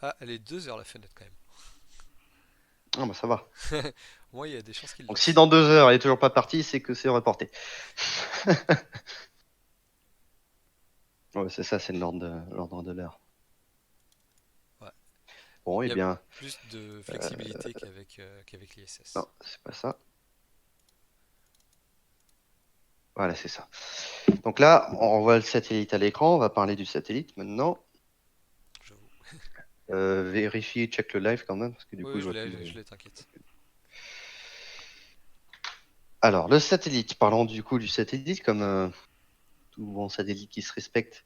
Ah, elle est 2 heures la fenêtre quand Ah bah ça va. même. Moi, il y a des chances qu'il Donc si lance. dans 2 heures elle est toujours pas partie, c'est que c'est reporté. Ouais, c'est ça, c'est l'ordre de l'heure. Ouais. Bon, Il eh y a bien, plus de flexibilité qu'avec non, l'ISS. c'est pas ça. Voilà, c'est ça. Donc là, on revoit le satellite à l'écran. On va parler du satellite maintenant. J'avoue. Vérifie, check le live quand même, parce que du Oui, coup, oui, je vois plus le. je l'ai, t'inquiète. Alors, le satellite. Parlons du coup du satellite, comme tout bon satellite qui se respecte,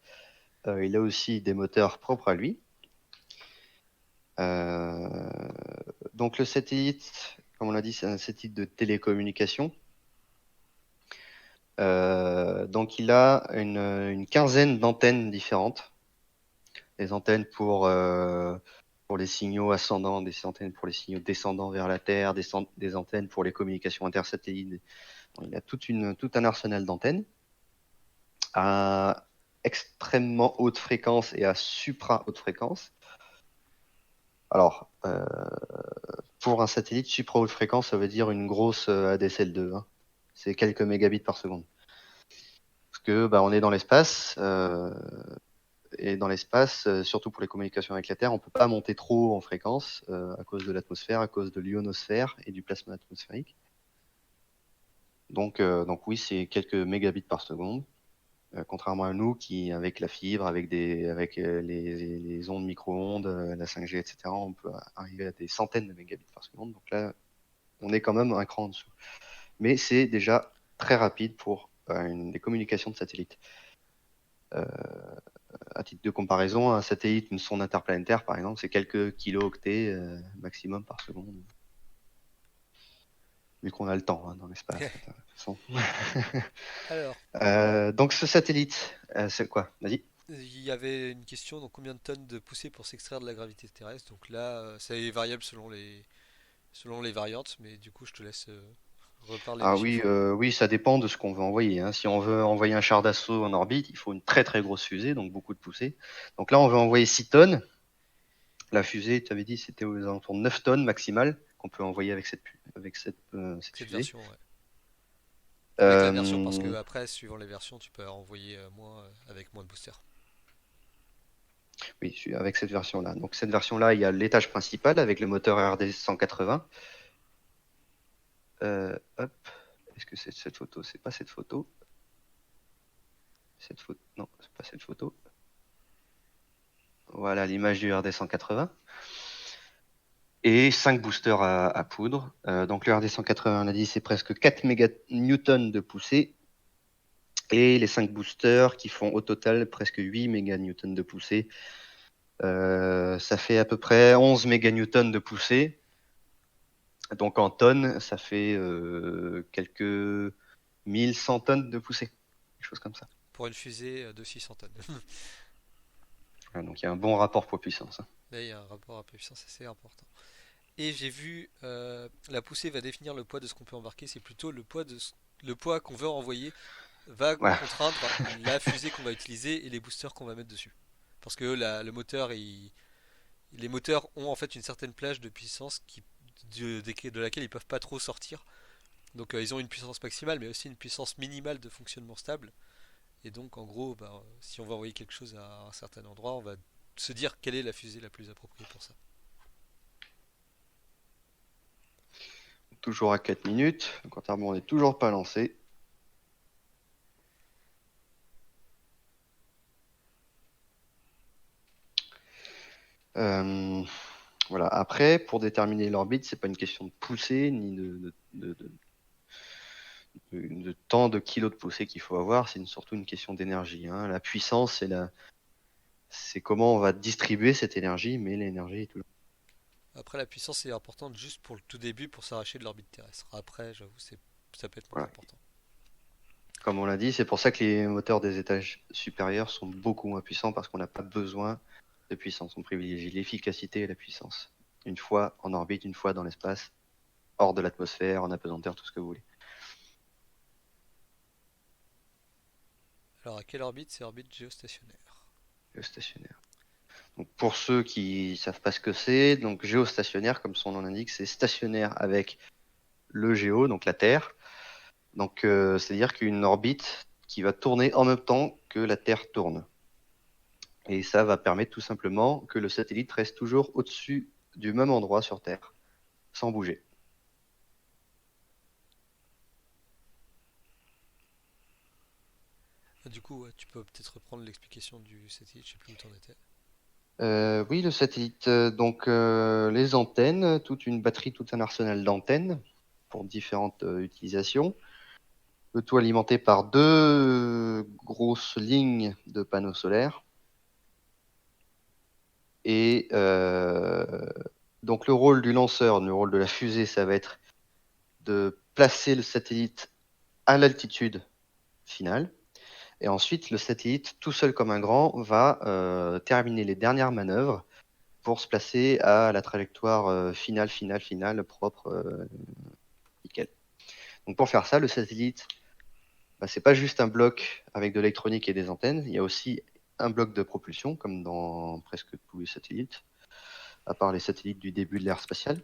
il a aussi des moteurs propres à lui. Euh, donc le satellite, comme on l'a dit, c'est un satellite de télécommunication. Donc il a une quinzaine d'antennes différentes. Des antennes pour les signaux ascendants, des antennes pour les signaux descendants vers la Terre, des antennes pour les communications intersatellites. Il a tout un arsenal d'antennes à extrêmement haute fréquence et à supra haute fréquence. Alors, pour un satellite, supra haute fréquence, ça veut dire une grosse ADSL2, hein. C'est quelques mégabits par seconde. Parce que on est dans l'espace, et dans l'espace, surtout pour les communications avec la Terre, on ne peut pas monter trop haut en fréquence à cause de l'atmosphère, à cause de l'ionosphère et du plasma atmosphérique. Donc oui, c'est quelques mégabits par seconde. Contrairement à nous qui, avec la fibre, avec les ondes micro-ondes, la 5G, etc., on peut arriver à des centaines de mégabits par seconde. Donc là, on est quand même un cran en dessous. Mais c'est déjà très rapide pour des communications de satellite. Euh, à titre de comparaison, un satellite, une sonde interplanétaire, par exemple, c'est quelques kilo-octets maximum par seconde. vu qu'on a le temps dans l'espace. De toute façon. Alors, Donc ce satellite, c'est quoi? Vas-y. il y avait une question, donc combien de tonnes de poussée pour s'extraire de la gravité terrestre? Donc là, c'est variable selon les variantes, mais du coup, je te laisse reparler des Ah oui, chiffres. oui, ça dépend de ce qu'on veut envoyer, hein. Si on veut envoyer un char d'assaut en orbite, il faut une très très grosse fusée, donc beaucoup de poussée. Donc là, on veut envoyer 6 tonnes. La fusée, tu avais dit, c'était aux alentours de 9 tonnes maximales qu'on peut envoyer avec cette Cette fusée. version, ouais. Avec la version, parce que Euh, après, suivant les versions, tu peux envoyer moins avec moins de boosters. oui, avec cette version-là. Donc cette version-là, il y a l'étage principal avec le moteur RD 180. Hop, est-ce que c'est cette photo? C'est pas cette photo. Cette photo, non, c'est pas cette photo. Voilà l'image du RD 180. Et 5 boosters à poudre. Donc le RD 180, on a dit, c'est presque 4 méganewtons de poussée. Et les 5 boosters qui font au total presque 8 méganewtons de poussée. Ça fait à peu près 11 méganewtons de poussée. Donc en tonnes, ça fait quelques 1100 tonnes de poussée. Quelque chose comme ça. Pour une fusée de 600 tonnes. Voilà, donc il y a un bon rapport poids-puissance, hein. Là, il y a un rapport à puissance assez important. Et j'ai vu, la poussée va définir le poids de ce qu'on peut embarquer, c'est plutôt le poids qu'on veut envoyer va Ouais, contraindre la fusée qu'on va utiliser et les boosters qu'on va mettre dessus. Parce que le moteur, les moteurs ont en fait une certaine plage de puissance de laquelle ils peuvent pas trop sortir. Donc ils ont une puissance maximale, mais aussi une puissance minimale de fonctionnement stable. Et donc en gros, bah, si on va envoyer quelque chose à un certain endroit, on va se dire quelle est la fusée la plus appropriée pour ça. toujours à 4 minutes. Le compte à rebours n'est toujours pas lancé. Euh, voilà. Après, pour déterminer l'orbite, c'est pas une question de poussée ni de temps de kilos de poussée qu'il faut avoir, c'est surtout une question d'énergie, hein. La puissance, c'est comment on va distribuer cette énergie, mais l'énergie est toujours. Après, la puissance est importante juste pour le tout début pour s'arracher de l'orbite terrestre. Après, j'avoue, ça peut être moins Voilà. important. Comme on l'a dit, c'est pour ça que les moteurs des étages supérieurs sont beaucoup moins puissants parce qu'on n'a pas besoin de puissance. On privilégie l'efficacité et la puissance. Une fois en orbite, une fois dans l'espace, hors de l'atmosphère, en apesanteur, tout ce que vous voulez. Alors, à quelle orbite? C'est orbite géostationnaire. Géostationnaire. Donc pour ceux qui savent pas ce que c'est, donc géostationnaire, comme son nom l'indique, c'est stationnaire avec le géo, donc la Terre. Donc c'est-à-dire qu'une orbite qui va tourner en même temps que la Terre tourne. Et ça va permettre tout simplement que le satellite reste toujours au-dessus du même endroit sur Terre, sans bouger. Ah, du coup, ouais, tu peux peut-être reprendre l'explication du satellite, je sais plus où t'en étais. Oui, le satellite, donc les antennes, toute une batterie, tout un arsenal d'antennes pour différentes utilisations. Le tout alimenté par deux grosses lignes de panneaux solaires. Et donc le rôle du lanceur, le rôle de la fusée, ça va être de placer le satellite à l'altitude finale. Et ensuite, le satellite, tout seul comme un grand, va terminer les dernières manœuvres pour se placer à la trajectoire finale, propre, nickel. Donc pour faire ça, le satellite, bah, c'est pas juste un bloc avec de l'électronique et des antennes, il y a aussi un bloc de propulsion, comme dans presque tous les satellites, à part les satellites du début de l'ère spatiale.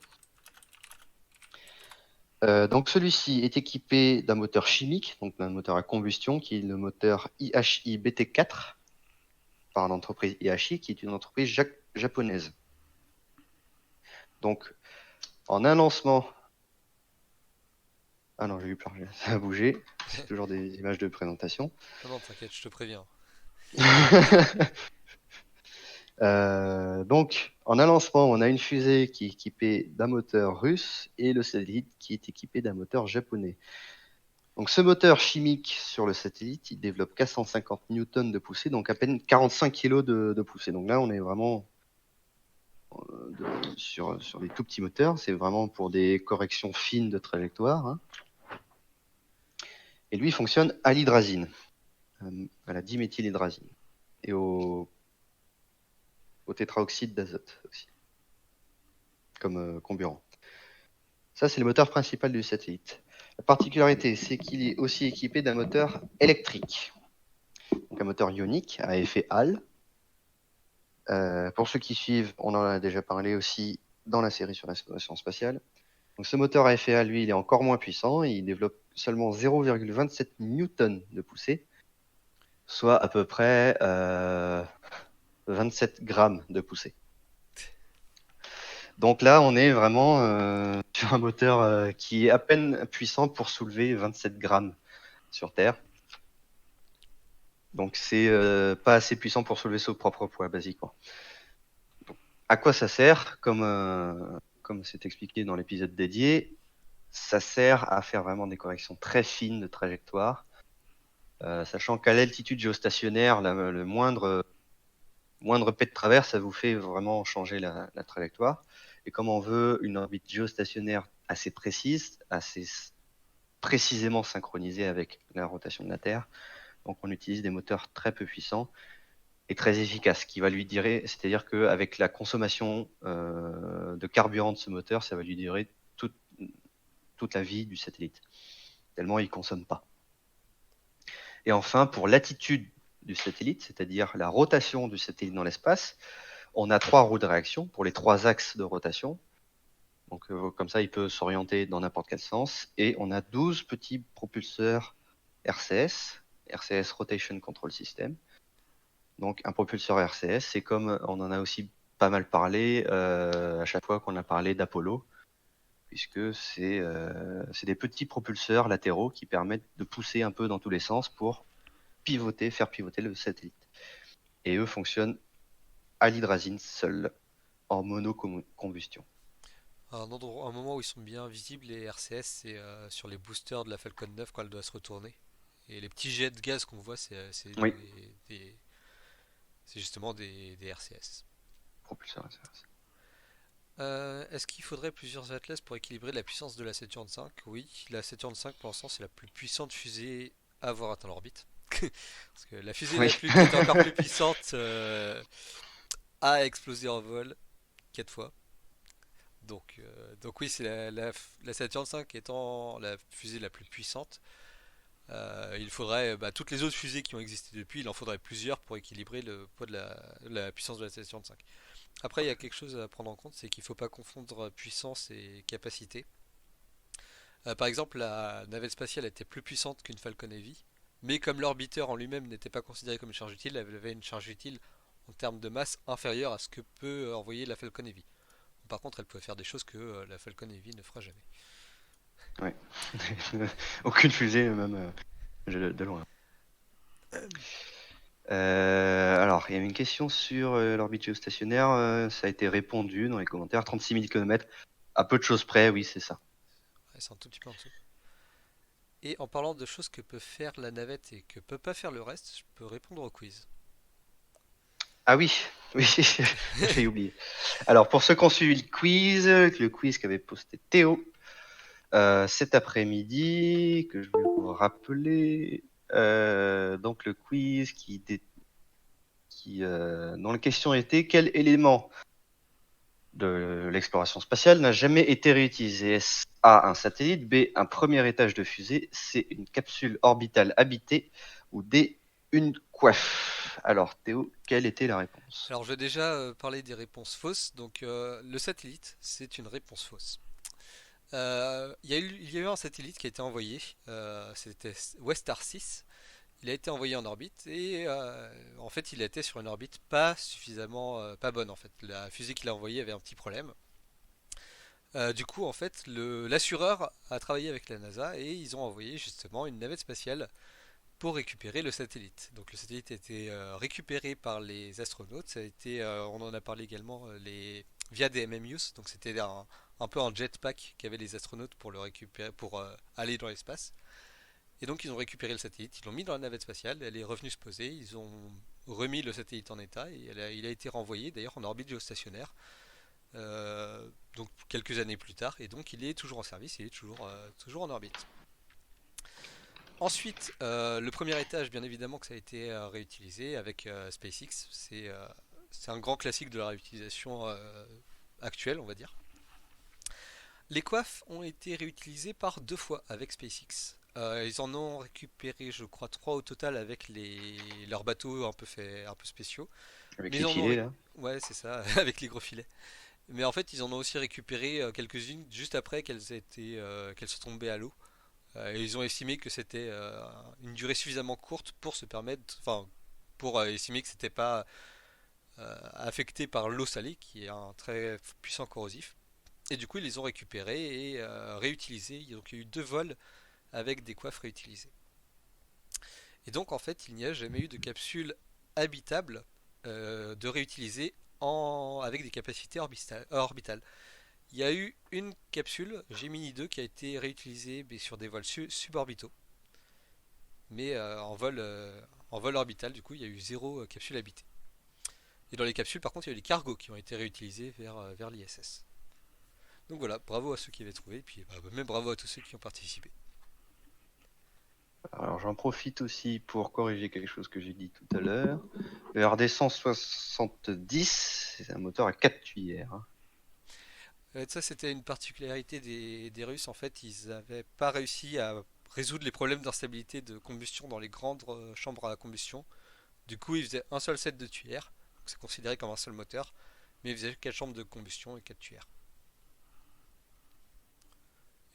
Donc celui-ci est équipé d'un moteur chimique, donc d'un moteur à combustion, qui est le moteur IHI BT4, par l'entreprise IHI, qui est une entreprise japonaise. Donc en un lancement. Ah non, j'ai eu peur, ça a bougé. C'est toujours des images de présentation. Non, non, t'inquiète, je te préviens. Donc, en un lancement, on a une fusée qui est équipée d'un moteur russe et le satellite qui est équipé d'un moteur japonais. Donc, ce moteur chimique sur le satellite, il développe 450 newtons de poussée, donc à peine 45 kg de poussée. Donc là, on est vraiment sur des tout petits moteurs. C'est vraiment pour des corrections fines de trajectoire, hein. Et lui, il fonctionne à l'hydrazine, à la diméthylhydrazine, et au tétraoxyde d'azote aussi, comme comburant. Ça, c'est le moteur principal du satellite. La particularité, c'est qu'il est aussi équipé d'un moteur électrique, donc un moteur ionique à effet Hall. Pour ceux qui suivent, on en a déjà parlé aussi dans la série sur l'exploration spatiale. Donc, ce moteur à effet Hall, lui, il est encore moins puissant. Il développe seulement 0,27 newtons de poussée, soit à peu près 27 grammes de poussée. Donc là, on est vraiment sur un moteur qui est à peine puissant pour soulever 27 grammes sur Terre. Donc c'est pas assez puissant pour soulever son propre poids, basiquement. Donc, à quoi ça sert? Comme c'est expliqué dans l'épisode dédié, ça sert à faire vraiment des corrections très fines de trajectoire, sachant qu'à l'altitude géostationnaire, le moindre pet de travers, ça vous fait vraiment changer la trajectoire. Et comme on veut une orbite géostationnaire assez précise, assez précisément synchronisée avec la rotation de la Terre, donc on utilise des moteurs très peu puissants et très efficaces, qui va lui durer, c'est-à-dire qu'avec la consommation de carburant de ce moteur, ça va lui durer toute la vie du satellite, tellement il ne consomme pas. Et enfin, pour l'attitude du satellite, c'est-à-dire la rotation du satellite dans l'espace, on a 3 roues de réaction pour les 3 axes de rotation. Donc comme ça, il peut s'orienter dans n'importe quel sens. Et on a 12 petits propulseurs RCS, RCS Rotation Control System. Donc un propulseur RCS, c'est comme on en a aussi pas mal parlé à chaque fois qu'on a parlé d'Apollo, puisque c'est des petits propulseurs latéraux qui permettent de pousser un peu dans tous les sens pour faire pivoter le satellite. Et eux fonctionnent à l'hydrazine seule, en monocombustion. Un moment où ils sont bien visibles, les RCS, c'est sur les boosters de la Falcon 9 quand elle doit se retourner. Et les petits jets de gaz qu'on voit, Oui, c'est justement des RCS. propulseur RCS. Est-ce qu'il faudrait plusieurs Atlas pour équilibrer la puissance de la Saturn V? Oui, la Saturn V pour l'instant c'est la plus puissante fusée à avoir atteint l'orbite. Parce que la fusée Oui. qui était encore plus puissante a explosé en vol 4 fois. Donc oui, c'est la Saturn V étant la fusée la plus puissante. Il faudrait toutes les autres fusées qui ont existé depuis, il en faudrait plusieurs pour équilibrer le poids de la puissance de la Saturn V. Après, il y a quelque chose à prendre en compte, c'est qu'il ne faut pas confondre puissance et capacité. Par exemple, la navette spatiale était plus puissante qu'une Falcon Heavy, mais comme l'orbiteur en lui-même n'était pas considéré comme une charge utile, elle avait une charge utile en termes de masse inférieure à ce que peut envoyer la Falcon Heavy. Par contre, elle pouvait faire des choses que la Falcon Heavy ne fera jamais. Ouais. Aucune fusée, même de loin. Alors, il y avait une question sur l'orbite géostationnaire. Ça a été répondu dans les commentaires. 36 000 km. À peu de choses près, oui, c'est ça. Ouais, c'est un tout petit peu en dessous. Et en parlant de choses que peut faire la navette et que peut pas faire le reste, je peux répondre au quiz. Ah oui, oui, j'ai failli oublier. Alors, pour ceux qui ont suivi le quiz qu'avait posté Théo cet après-midi, que je vais vous rappeler. Donc, le quiz dont la question était: quel élément de l'exploration spatiale n'a jamais été réutilisé? Est-ce A, un satellite, B, un premier étage de fusée, C, une capsule orbitale habitée, ou D, une coiffe? Alors, Théo, quelle était la réponse? Alors, je vais déjà parler des réponses fausses. Donc, le satellite, c'est une réponse fausse. Il y a eu un satellite qui a été envoyé, c'était Westar 6. Il a été envoyé en orbite et en fait il était sur une orbite pas suffisamment pas bonne en fait. La fusée qu'il a envoyée avait un petit problème. Du coup en fait l'assureur a travaillé avec la NASA et ils ont envoyé justement une navette spatiale pour récupérer le satellite. Donc le satellite a été récupéré par les astronautes. Ça a été, on en a parlé également via des MMUs. Donc c'était un peu un jetpack qu'avaient les astronautes pour le récupérer, pour aller dans l'espace. Et donc ils ont récupéré le satellite, ils l'ont mis dans la navette spatiale, elle est revenue se poser, ils ont remis le satellite en état et il a été renvoyé d'ailleurs en orbite géostationnaire donc quelques années plus tard, et donc il est toujours en service, il est toujours en orbite. Ensuite, le premier étage, bien évidemment que ça a été réutilisé avec SpaceX. C'est un grand classique de la réutilisation actuelle, on va dire. Les coiffes ont été réutilisées par 2 fois avec SpaceX. Ils en ont récupéré, je crois, 3 au total avec leurs bateaux un peu spéciaux. Avec Mais les ils en ont, filets là. ouais, c'est ça, avec les gros filets. Mais en fait, ils en ont aussi récupéré quelques-unes juste après qu'elles sont tombées à l'eau. Et ils ont estimé que c'était une durée suffisamment courte pour se permettre, enfin, pour estimer que c'était pas affecté par l'eau salée, qui est un très puissant corrosif. Et du coup, ils les ont récupérés et réutilisés. Donc, il y a eu 2 vols avec des coiffes réutilisées. Et donc, en fait, il n'y a jamais eu de capsule habitable de réutiliser avec des capacités orbitales. Il y a eu une capsule Gemini 2 qui a été réutilisée mais sur des vols suborbitaux. Mais en vol orbital, du coup, il y a eu 0 capsule habitée. Et dans les capsules, par contre, il y a eu des cargos qui ont été réutilisés vers l'ISS. Donc voilà, bravo à ceux qui avaient trouvé, et puis même bravo à tous ceux qui ont participé. Alors j'en profite aussi pour corriger quelque chose que j'ai dit tout à l'heure. Le RD 170, c'est un moteur à 4 tuyères, hein. Ça, c'était une particularité des Russes. En fait, ils n'avaient pas réussi à résoudre les problèmes d'instabilité de combustion dans les grandes chambres à combustion. Du coup, ils faisaient un seul set de tuyères, donc c'est considéré comme un seul moteur, mais ils faisaient 4 chambres de combustion et 4 tuyères.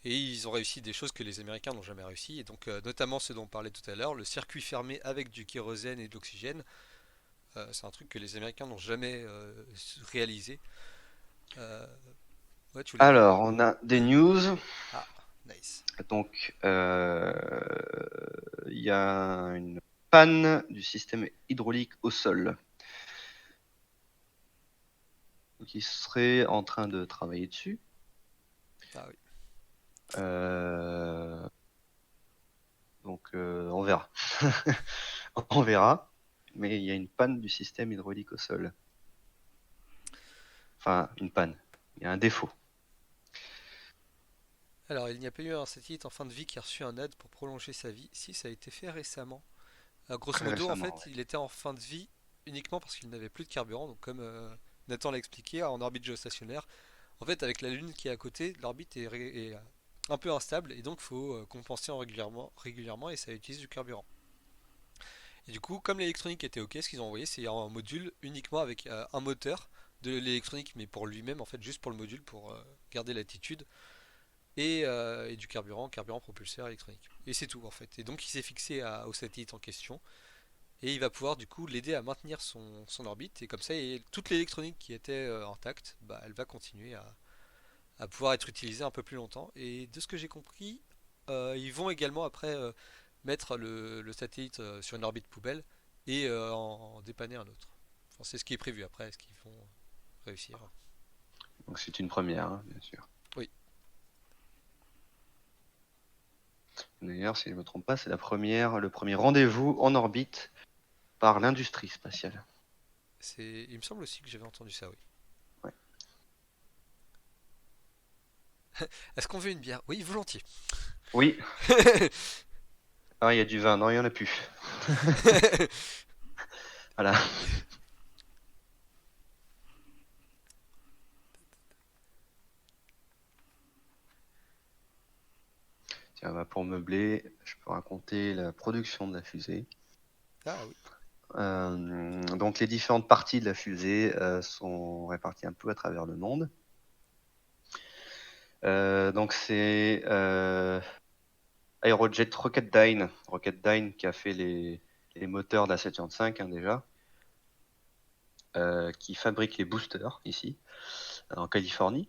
Et ils ont réussi des choses que les Américains n'ont jamais réussi, et donc notamment ce dont on parlait tout à l'heure, le circuit fermé avec du kérosène et de l'oxygène. C'est un truc que les Américains n'ont jamais réalisé. Euh, ouais, tu voulais dire? Alors, on a des news. Ah, nice. Donc, il y a une panne du système hydraulique au sol. Donc, ils seraient en train de travailler dessus. Ah oui. Euh, on verra. On verra. Mais il y a une panne du système hydraulique au sol. Enfin, une panne. Il y a un défaut. Alors, il n'y a pas eu un satellite en fin de vie qui a reçu un aide pour prolonger sa vie. Si, ça a été fait récemment. Grosso Très modo, en récemment, fait, ouais. il était en fin de vie uniquement parce qu'il n'avait plus de carburant. Donc, comme Nathan l'a expliqué, en orbite géostationnaire, en fait, avec la Lune qui est à côté, l'orbite est un peu instable et donc il faut compenser régulièrement et ça utilise du carburant. Et du coup, comme l'électronique était OK, ce qu'ils ont envoyé, c'est un module uniquement avec un moteur de l'électronique, mais pour lui-même, en fait, juste pour le module, pour garder l'attitude, et du carburant propulseur électronique. Et c'est tout, en fait. Et donc, il s'est fixé au satellite en question, et il va pouvoir, du coup, l'aider à maintenir son orbite, et comme ça, toute l'électronique qui était intacte, bah, elle va continuer à pouvoir être utilisée un peu plus longtemps. Et de ce que j'ai compris, ils vont également après mettre le satellite sur une orbite poubelle et en dépanner un autre. Enfin, c'est ce qui est prévu après, est-ce qu'ils vont réussir? Donc, c'est une première, hein, bien sûr. Oui, D'ailleurs, si je ne me trompe pas, c'est le premier rendez-vous en orbite par l'industrie spatiale. il me semble aussi que j'avais entendu ça, oui. Ouais. Est-ce qu'on veut une bière? Oui, volontiers. Oui, ah, il y a du vin, non, il n'y en a plus. Voilà. Tiens, bah, pour meubler, je peux raconter la production de la fusée. Ah oui. Donc les différentes parties de la fusée sont réparties un peu à travers le monde. Donc c'est Aerojet Rocketdyne qui a fait les moteurs de la Saturn V, hein, déjà, qui fabrique les boosters ici, en Californie.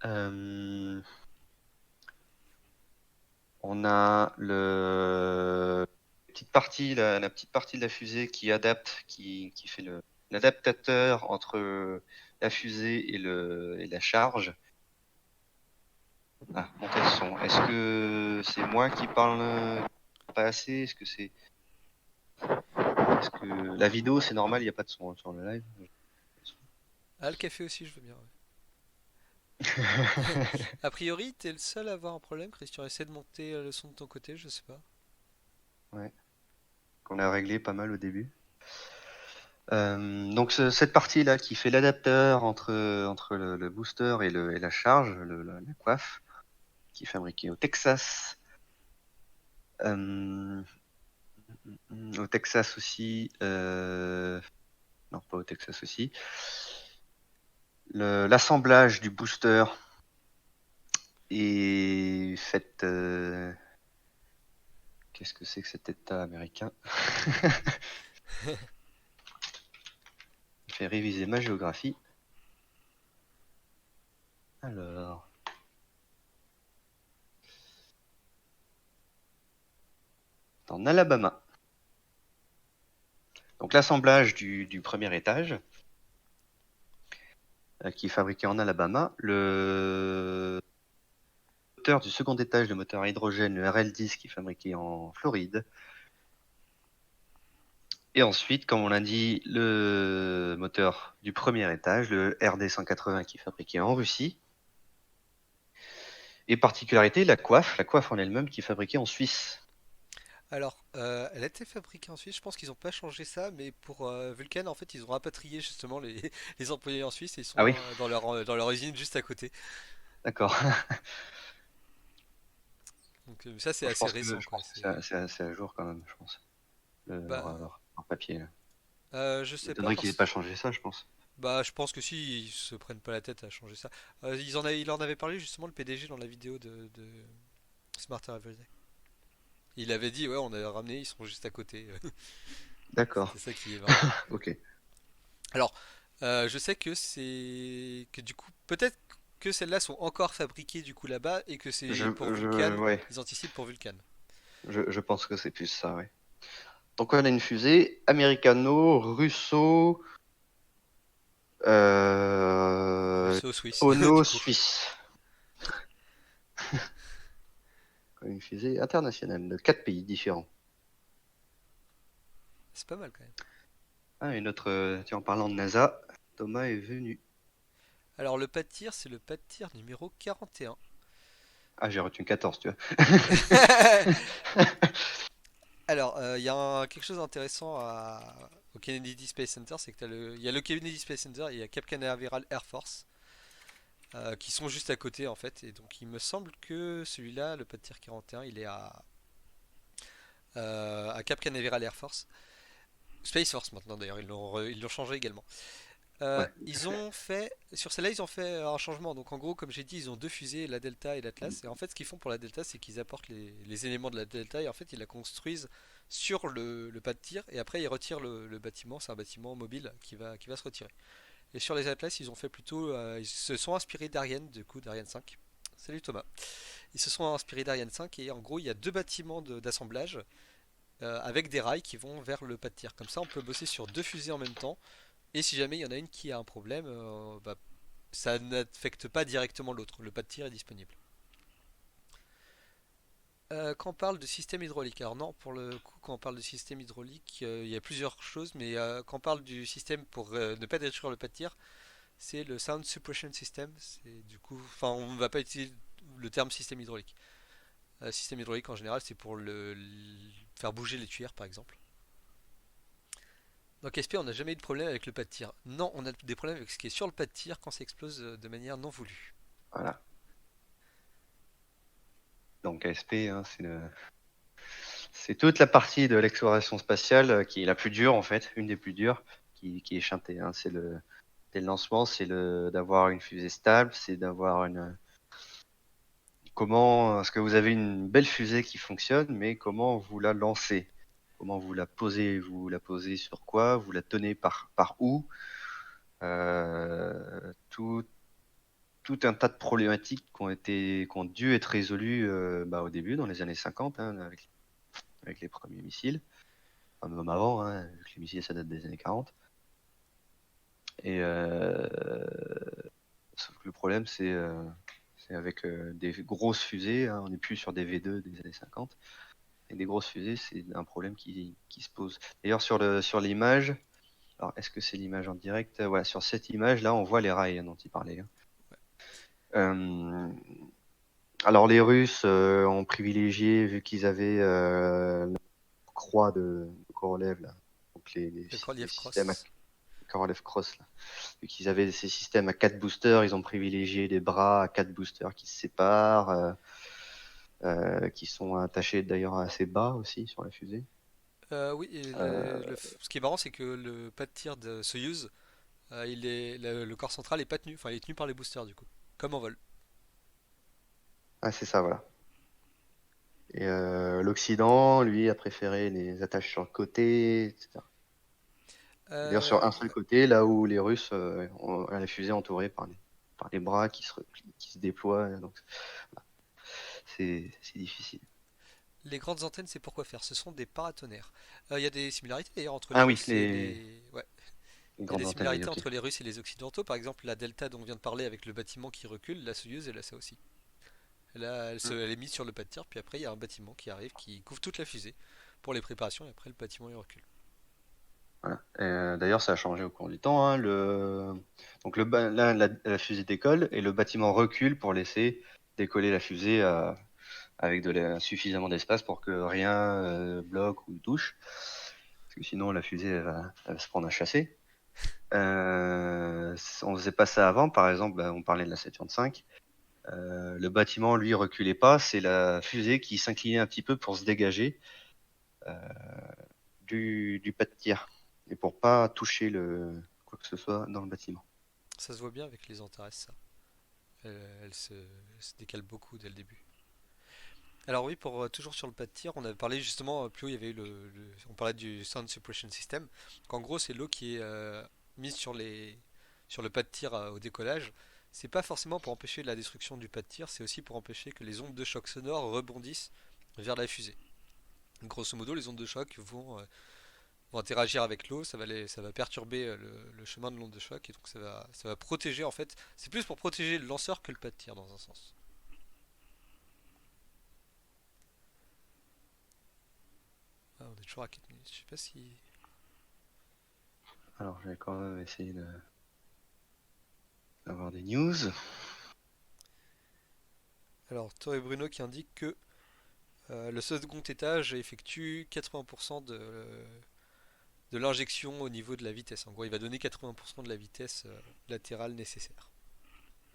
Euh, on a la petite partie de la fusée qui fait l'adaptateur entre la fusée et la charge. Ah, montez le son. Est-ce que c'est moi qui parle pas assez? Est-ce que la vidéo c'est normal, il n'y a pas de son sur le live? Ah, le café aussi, je veux bien. A priori, t'es le seul à avoir un problème, Christian. Essaie de monter le son de ton côté, je sais pas. Ouais, qu'on a réglé pas mal au début. Donc cette partie-là qui fait l'adapteur entre le booster et la charge, la coiffe, qui est fabriquée au Texas. Euh, Au Texas aussi. Non, pas au Texas aussi. L'assemblage du booster est fait. Qu'est-ce que c'est que cet État américain? Je vais réviser ma géographie. Alors, en Alabama. Donc l'assemblage du premier étage, qui est fabriqué en Alabama. Le moteur du second étage, le moteur à hydrogène, le RL10, qui est fabriqué en Floride. Et ensuite, comme on l'a dit, le moteur du premier étage, le RD180, qui est fabriqué en Russie. Et particularité, la coiffe en elle-même, qui est fabriquée en Suisse. Alors, elle a été fabriquée en Suisse. Je pense qu'ils n'ont pas changé ça, mais pour Vulcan, en fait, ils ont rapatrié justement les, les employés en Suisse et ils Ah sont oui, dans leur usine juste à côté. d'accord. Donc, ça, c'est Bon, je assez pense que récent, je quoi. pense que c'est assez, assez à jour quand même, je pense. Bah, Leur papier. Là. je sais pas M'étonnerait qu'ils aient parce pas changé ça, je pense. bah, je pense que si, ils se prennent pas la tête à changer ça. Il en avait parlé justement le PDG dans la vidéo de Smarter Everyday. Il avait dit, ouais, on a ramené, ils sont juste à côté. D'accord. C'était ça qui est marrant. Ok. Alors, je sais que c'est que du coup, peut-être que celles-là sont encore fabriquées du coup là-bas et que c'est pour Vulcan, Ouais, ils anticipent pour Vulcan. je pense que c'est plus ça, ouais. Donc on a une fusée américano-russo euh, Russo-suisse, du coup. ono-suisse. Une fusée internationale de 4 pays différents. C'est pas mal quand même. Ah, et notre, tiens, en parlant de NASA, Thomas est venu. Alors, le pas de tir, c'est le pas de tir numéro 41. Ah, j'ai retenu 14, tu vois. Alors, il y a quelque chose d'intéressant au Kennedy Space Center, c'est que il y a le Kennedy Space Center et il y a Cap Canaveral Air Force qui sont juste à côté en fait. Et donc, il me semble que celui-là, le pas de tir 41, il est à Cap Canaveral Air Force. Space Force maintenant d'ailleurs, ils l'ont changé également. Ouais, Ils ont fait, sur celle-là, ils ont fait un changement. Donc en gros, comme j'ai dit, ils ont deux fusées, la Delta et l'Atlas. Et en fait, ce qu'ils font pour la Delta, c'est qu'ils apportent les éléments de la Delta et en fait, ils la construisent sur le pas de tir. Et après, ils retirent le bâtiment. C'est un bâtiment mobile qui va se retirer. Et sur les Atlas, ils ont fait plutôt, ils se sont inspirés d'Ariane, du coup, d'Ariane 5. Salut Thomas. Ils se sont inspirés d'Ariane 5 et en gros, il y a deux bâtiments d'assemblage avec des rails qui vont vers le pas de tir. Comme ça, on peut bosser sur deux fusées en même temps. Et si jamais il y en a une qui a un problème, bah, ça n'affecte pas directement l'autre. Le pas de tir est disponible. Quand on parle de système hydraulique, alors non, pour le coup, quand on parle de système hydraulique, il y a plusieurs choses, mais quand on parle du système pour ne pas détruire le pas de tir, c'est le Sound Suppression System. C'est du coup, enfin, on ne va pas utiliser le terme système hydraulique. Système hydraulique en général, c'est pour faire bouger les tuyères, par exemple. Donc SP, on n'a jamais eu de problème avec le pas de tir. Non, on a des problèmes avec ce qui est sur le pas de tir quand ça explose de manière non voulue. voilà. Donc ASP, hein, c'est toute la partie de l'exploration spatiale qui est la plus dure en fait, une des plus dures, qui est chantée. Hein. C'est le lancement, d'avoir une fusée stable, c'est d'avoir une. Comment est-ce que vous avez une belle fusée qui fonctionne, mais comment vous la lancez? Comment vous la posez sur quoi? Vous la tenez par où? Euh, tout, Tout un tas de problématiques qui ont dû être résolues au début, dans les années 50, hein, avec les premiers missiles. Enfin, même avant, hein, vu que les missiles, ça date des années 40. Et sauf que le problème, c'est avec des grosses fusées, hein, on n'est plus sur des V2 des années 50. Et des grosses fusées, c'est un problème qui se pose. D'ailleurs, sur l'image, Alors, est-ce que c'est l'image en direct? Voilà, sur cette image là, on voit les rails dont il parlait, hein. Euh, alors les Russes ont privilégié, vu qu'ils avaient la croix de Korolev là, donc Le les Koroliev systèmes à Cross. Korolev Cross là, vu qu'ils avaient ces systèmes à 4 boosters, ils ont privilégié des bras à 4 boosters qui se séparent, qui sont attachés d'ailleurs assez bas aussi sur la fusée. Oui, et Euh, ce qui est marrant, c'est que le pas de tir de Soyuz, le corps central est pas tenu, enfin il est tenu par les boosters du coup, comme en vol. ah, c'est ça, voilà. Et l'Occident, lui, a préféré les attaches sur le côté, etc. D'ailleurs, sur un seul Ouais. côté, là où les Russes ont la fusée entourée par les bras qui se replient, qui se déploient. Donc, c'est difficile. Les grandes antennes, c'est pourquoi faire? Ce sont des paratonnerres. Il y a des similarités d'ailleurs entre les Ah oui, Russes et les. Ouais. les Il y a des grandes antennes, oui, similarités ok. entre les Russes et les Occidentaux. Par exemple, la Delta dont on vient de parler avec le bâtiment qui recule, la Soyuz, elle a ça aussi. Là, Mm. elle est mise sur le pas de tir, puis après il y a un bâtiment qui arrive, qui couvre toute la fusée pour les préparations, et après le bâtiment il recule. Voilà. D'ailleurs, ça a changé au cours du temps, hein. Donc là, la fusée décolle et le bâtiment recule pour laisser décoller la fusée avec suffisamment d'espace pour que rien bloque ou touche. Parce que sinon, la fusée elle va se prendre à chasser. On faisait pas ça avant, par exemple, on parlait de la Saturne V. Le bâtiment, lui, reculait pas. C'est la fusée qui s'inclinait un petit peu pour se dégager euh, du pas de tir et pour pas toucher quoi que ce soit dans le bâtiment. Ça se voit bien avec les Antares, ça. Elle se décale beaucoup dès le début. Alors oui, pour toujours sur le pas de tir, on avait parlé justement, plus haut il y avait eu on parlait du Sound Suppression System, qu'en gros c'est l'eau qui est mise sur le pas de tir au décollage. C'est pas forcément pour empêcher la destruction du pas de tir, c'est aussi pour empêcher que les ondes de choc sonore rebondissent vers la fusée. Grosso modo, les ondes de choc vont interagir avec l'eau, ça va perturber le chemin de l'onde de choc, et donc ça va protéger en fait. C'est plus pour protéger le lanceur que le pas de tir dans un sens. Ah, on est toujours à 4 minutes, je sais pas si. Alors, je vais quand même essayer d'avoir des news. Alors, Thor et Bruno qui indique que le second étage effectue 80% de l'injection au niveau de la vitesse. En gros, il va donner 80% de la vitesse latérale nécessaire.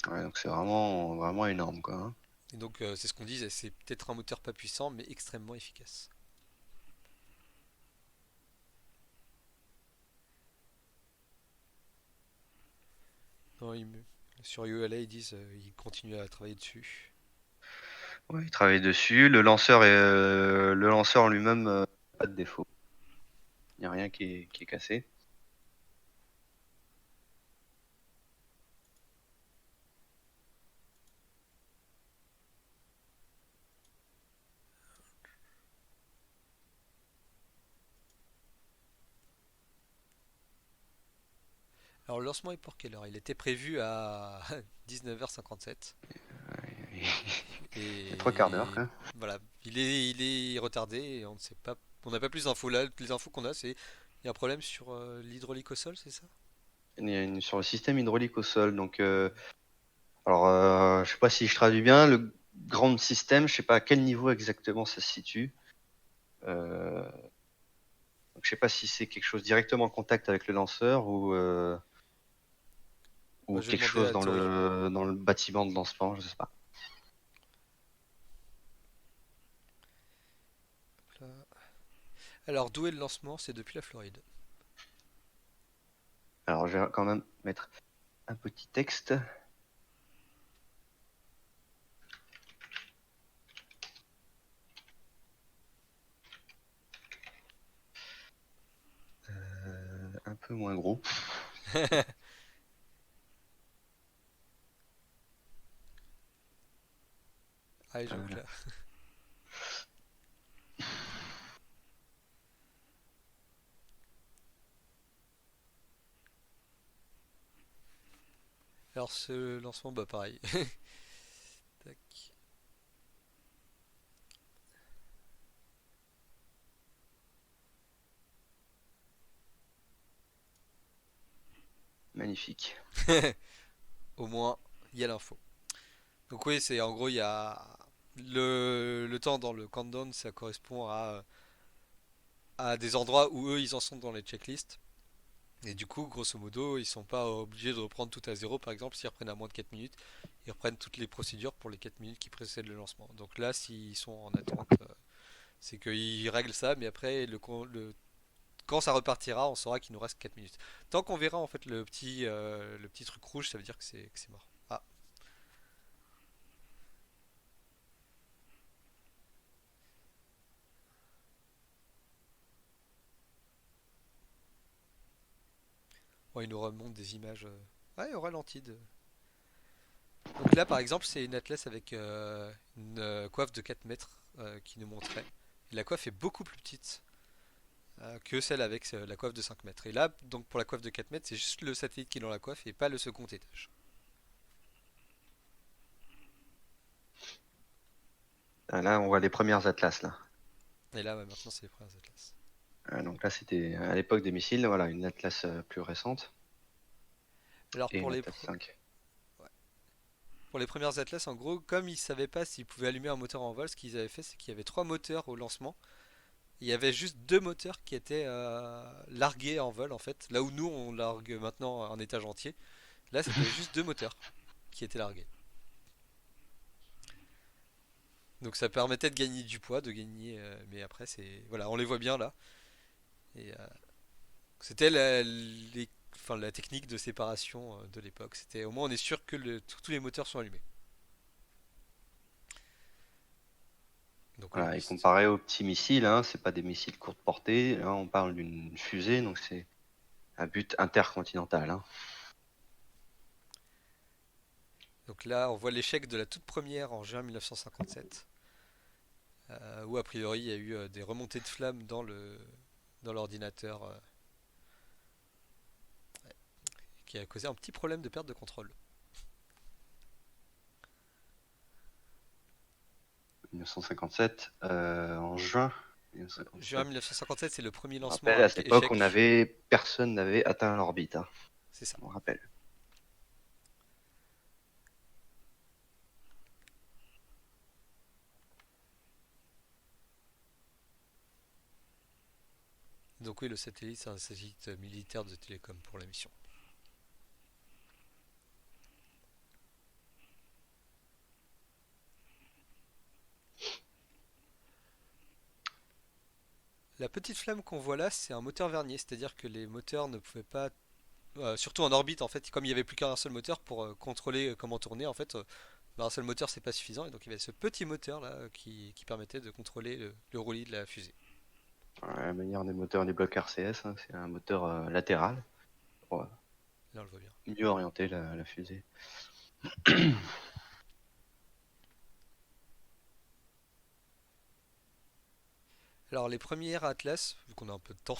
Ouais, donc c'est vraiment, vraiment énorme, quoi, hein. Et donc, c'est ce qu'on dit, c'est peut-être un moteur pas puissant, mais extrêmement efficace. Non, sur ULA, ils disent ils continuent à travailler dessus. Ouais, il travaille dessus. Le lanceur lui-même, pas de défaut. Il n'y a rien qui est cassé. Alors, le lancement est pour quelle heure? Il était prévu à 19h57. Il y a trois quarts d'heure, Et quoi. voilà, il est retardé et on ne sait pas, on n'a pas plus d'infos là. Les infos qu'on a, c'est il y a un problème sur l'hydraulique au sol, c'est ça? Sur le système hydraulique au sol. Donc, alors, je sais pas si je traduis bien. Le grand système, je sais pas à quel niveau exactement ça se situe. Euh, donc, je sais pas si c'est quelque chose directement en contact avec le lanceur Bah, ou je vais quelque demander chose à Tori. dans le bâtiment de lancement, je sais pas. Là. Alors, d'où est le lancement? C'est depuis la Floride. Alors, je vais quand même mettre un petit texte. Un peu moins gros. Ah, j'avoue que Voilà. là. Alors, ce lancement, bah pareil. Tac. Magnifique. Au moins, il y a l'info. Donc oui, c'est en gros, il y a le temps dans le countdown, ça correspond à des endroits où eux, ils en sont dans les checklists. Et du coup, grosso modo, ils sont pas obligés de reprendre tout à zéro. Par exemple, s'ils reprennent à moins de 4 minutes, ils reprennent toutes les procédures pour les 4 minutes qui précèdent le lancement. Donc là, s'ils sont en attente, c'est qu'ils règlent ça, mais après, quand ça repartira, on saura qu'il nous reste 4 minutes. Tant qu'on verra en fait le petit truc rouge, ça veut dire que c'est mort. Ah, bon, il nous remonte des images ouais, au ralenti. Donc là, par exemple, c'est une Atlas avec une coiffe de 4 mètres qui nous montrait. Et la coiffe est beaucoup plus petite que celle avec la coiffe de 5 mètres. Et là, donc pour la coiffe de 4 mètres, c'est juste le satellite qui est dans la coiffe et pas le second étage. Ah, là, on voit les premières atlas là. Et là, ouais, maintenant, c'est les premières Atlas. Donc là, c'était à l'époque des missiles. Voilà, une atlas plus récente Alors et une atlas 5. ouais. Pour les premières Atlas, en gros, comme ils savaient pas s'ils pouvaient allumer un moteur en vol, ce qu'ils avaient fait, c'est qu'il y avait trois moteurs au lancement. Il y avait juste deux moteurs qui étaient largués en vol, en fait. Là où nous, on largue maintenant un étage entier. Là, c'était juste deux moteurs qui étaient largués. Donc ça permettait de gagner du poids, de gagner. Mais après, c'est voilà, on les voit bien là. Et c'était enfin, la technique de séparation de l'époque. C'était au moins on est sûr que tous les moteurs sont allumés. Donc oui, Voilà, bon, et comparé aux petits missiles, hein, c'est pas des missiles courte portée. Là, on parle d'une fusée, donc c'est un but intercontinental. Hein. donc là, on voit l'échec de la toute première en juin 1957, où a priori il y a eu des remontées de flammes dans l'ordinateur, qui a causé un petit problème de perte de contrôle. 1957, en juin Juin 1957. 1957, c'est le premier Je me lancement rappelle, à avec cette époque, échec. personne n'avait atteint l'orbite. Hein, C'est ça. on rappelle. Donc oui, le satellite, c'est un satellite militaire de télécom pour la mission. La petite flamme qu'on voit là, c'est un moteur vernier, c'est-à-dire que les moteurs ne pouvaient pas, surtout en orbite en fait, comme il n'y avait plus qu'un seul moteur pour contrôler comment tourner, en fait, bah, un seul moteur c'est pas suffisant, et donc il y avait ce petit moteur là qui permettait de contrôler le roulis de la fusée. La manière des moteurs des blocs RCS, hein, c'est un moteur latéral pour Là on le voit bien. mieux orienter la fusée. Alors les premières Atlas, vu qu'on a un peu de temps,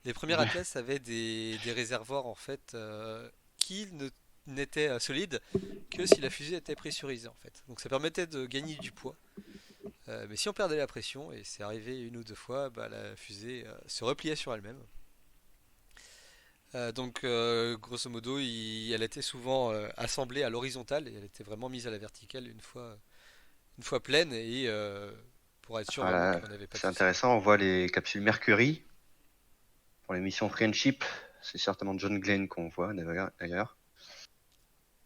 les premières Atlas avaient des réservoirs en fait qui ne n'étaient solides que si la fusée était pressurisée en fait. Donc ça permettait de gagner du poids. Mais si on perdait la pression, et c'est arrivé une ou deux fois, bah, la fusée se repliait sur elle-même. Grosso modo, elle était souvent assemblée à l'horizontale et elle était vraiment mise à la verticale une fois pleine et pour être sûr vraiment Voilà, qu'on n'avait pas de c'est soucis. intéressant, on voit les capsules Mercury pour les missions Friendship. C'est certainement John Glenn qu'on voit d'ailleurs.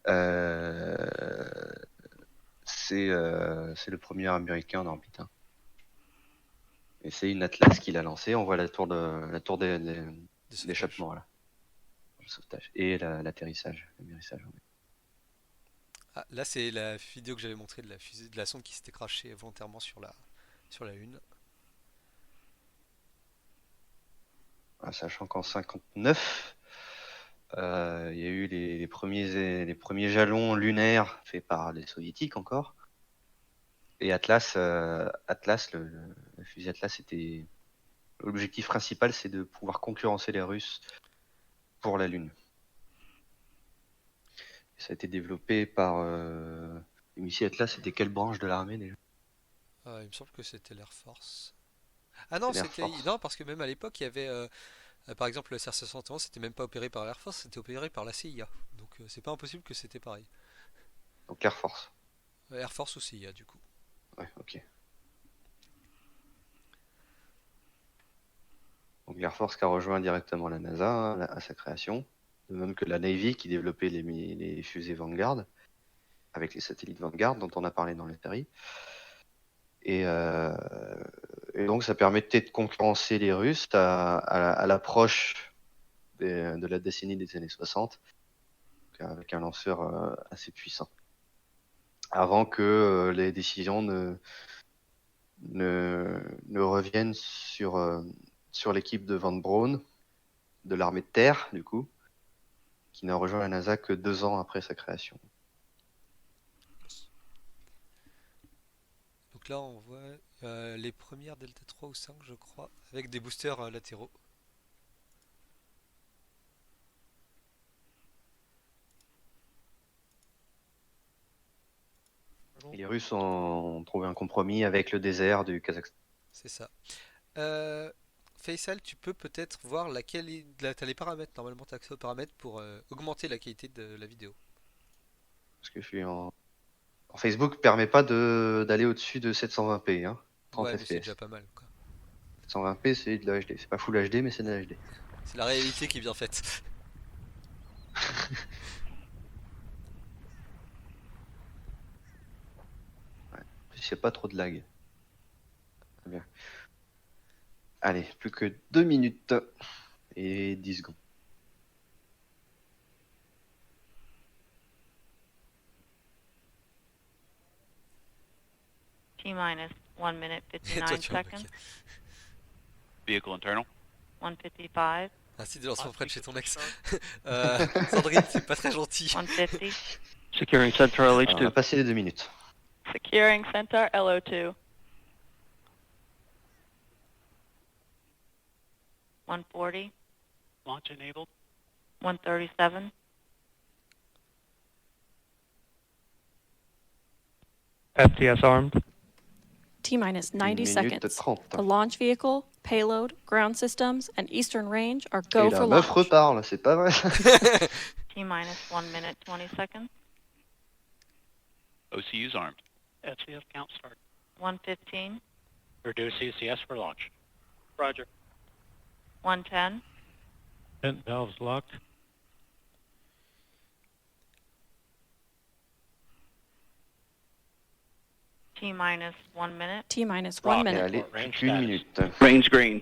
Euh, c'est le premier américain en orbite. Hein. Et c'est une Atlas qu'il a lancée. On voit la tour De sauvetage. d'échappement là, le sauvetage et l'atterrissage. Ah, là, c'est la vidéo que j'avais montrée de la fusée, de la sonde qui s'était crashée volontairement sur la Lune. Sachant qu'en 59, il y a eu les premiers jalons lunaires faits par les soviétiques encore. Et Atlas, la fusée Atlas, c'était l'objectif principal, c'est de pouvoir concurrencer les Russes pour la Lune. Ça a été développé par les missiles Atlas. C'était quelle branche de l'armée déjà? Il me semble que c'était l'Air Force. Ah non, C'est l'Air Force. non parce que même à l'époque, il y avait Par exemple, le SR-71, c'était même pas opéré par l'Air Force, c'était opéré par la CIA. Donc c'est pas impossible que c'était pareil. Donc Air Force. Air Force ou CIA, du coup. Ouais, ok. Donc l'Air Force qui a rejoint directement la NASA hein, à sa création, de même que la Navy qui développait les fusées Vanguard, avec les satellites Vanguard dont on a parlé dans les séries. Et, euh, et donc ça permettait de concurrencer les Russes à l'approche de la décennie des années 60, avec un lanceur assez puissant. Avant que les décisions ne reviennent sur l'équipe de Van Braun, de l'armée de terre, du coup, qui n'a rejoint la NASA que 2 ans après sa création. Donc là, on voit les premières Delta 3 ou 5, je crois, avec des boosters latéraux. Et les Russes ont trouvé un compromis avec le désert du Kazakhstan. C'est ça. Faisal, tu peux peut-être voir laquelle. T'as les paramètres, normalement, tu as accès aux paramètres pour augmenter la qualité de la vidéo. Parce que je suis en Facebook permet pas d'aller au-dessus de 720p, hein, 30 Ouais, mais c'est fps. déjà pas mal, quoi. 720p, c'est de la HD. C'est pas Full HD, mais c'est de la HD. C'est la réalité qui est bien faite. Il n'y a pas trop de lag. Très bien. Allez, plus que 2 minutes et 10 secondes. T-minus 1 minute Et 59 toi, tu vois, seconds. mec. Vehicle internal. 155, Un site de lancement près de chez ton ex. Sandrine, c'est pas très gentil. 150. Securing Centaur Alors, on LH2. a passé les 2 minutes. Securing Centaur LO2. 140, Launch enabled. 137, FTS armed. T-minus 1 90 minute seconds. 30. The launch vehicle, payload, ground systems, and eastern range are Et go la for meuf launch. reparle, c'est pas vrai. T-minus 1 minute 20 seconds. OCU's armed. SCS count start. 115, Reduce CCS for launch. Roger. 110, Vent valves locked. T-minus 1 minute. T-minus Rock. 1 Et minute. allez, plus qu'une minute. Range green.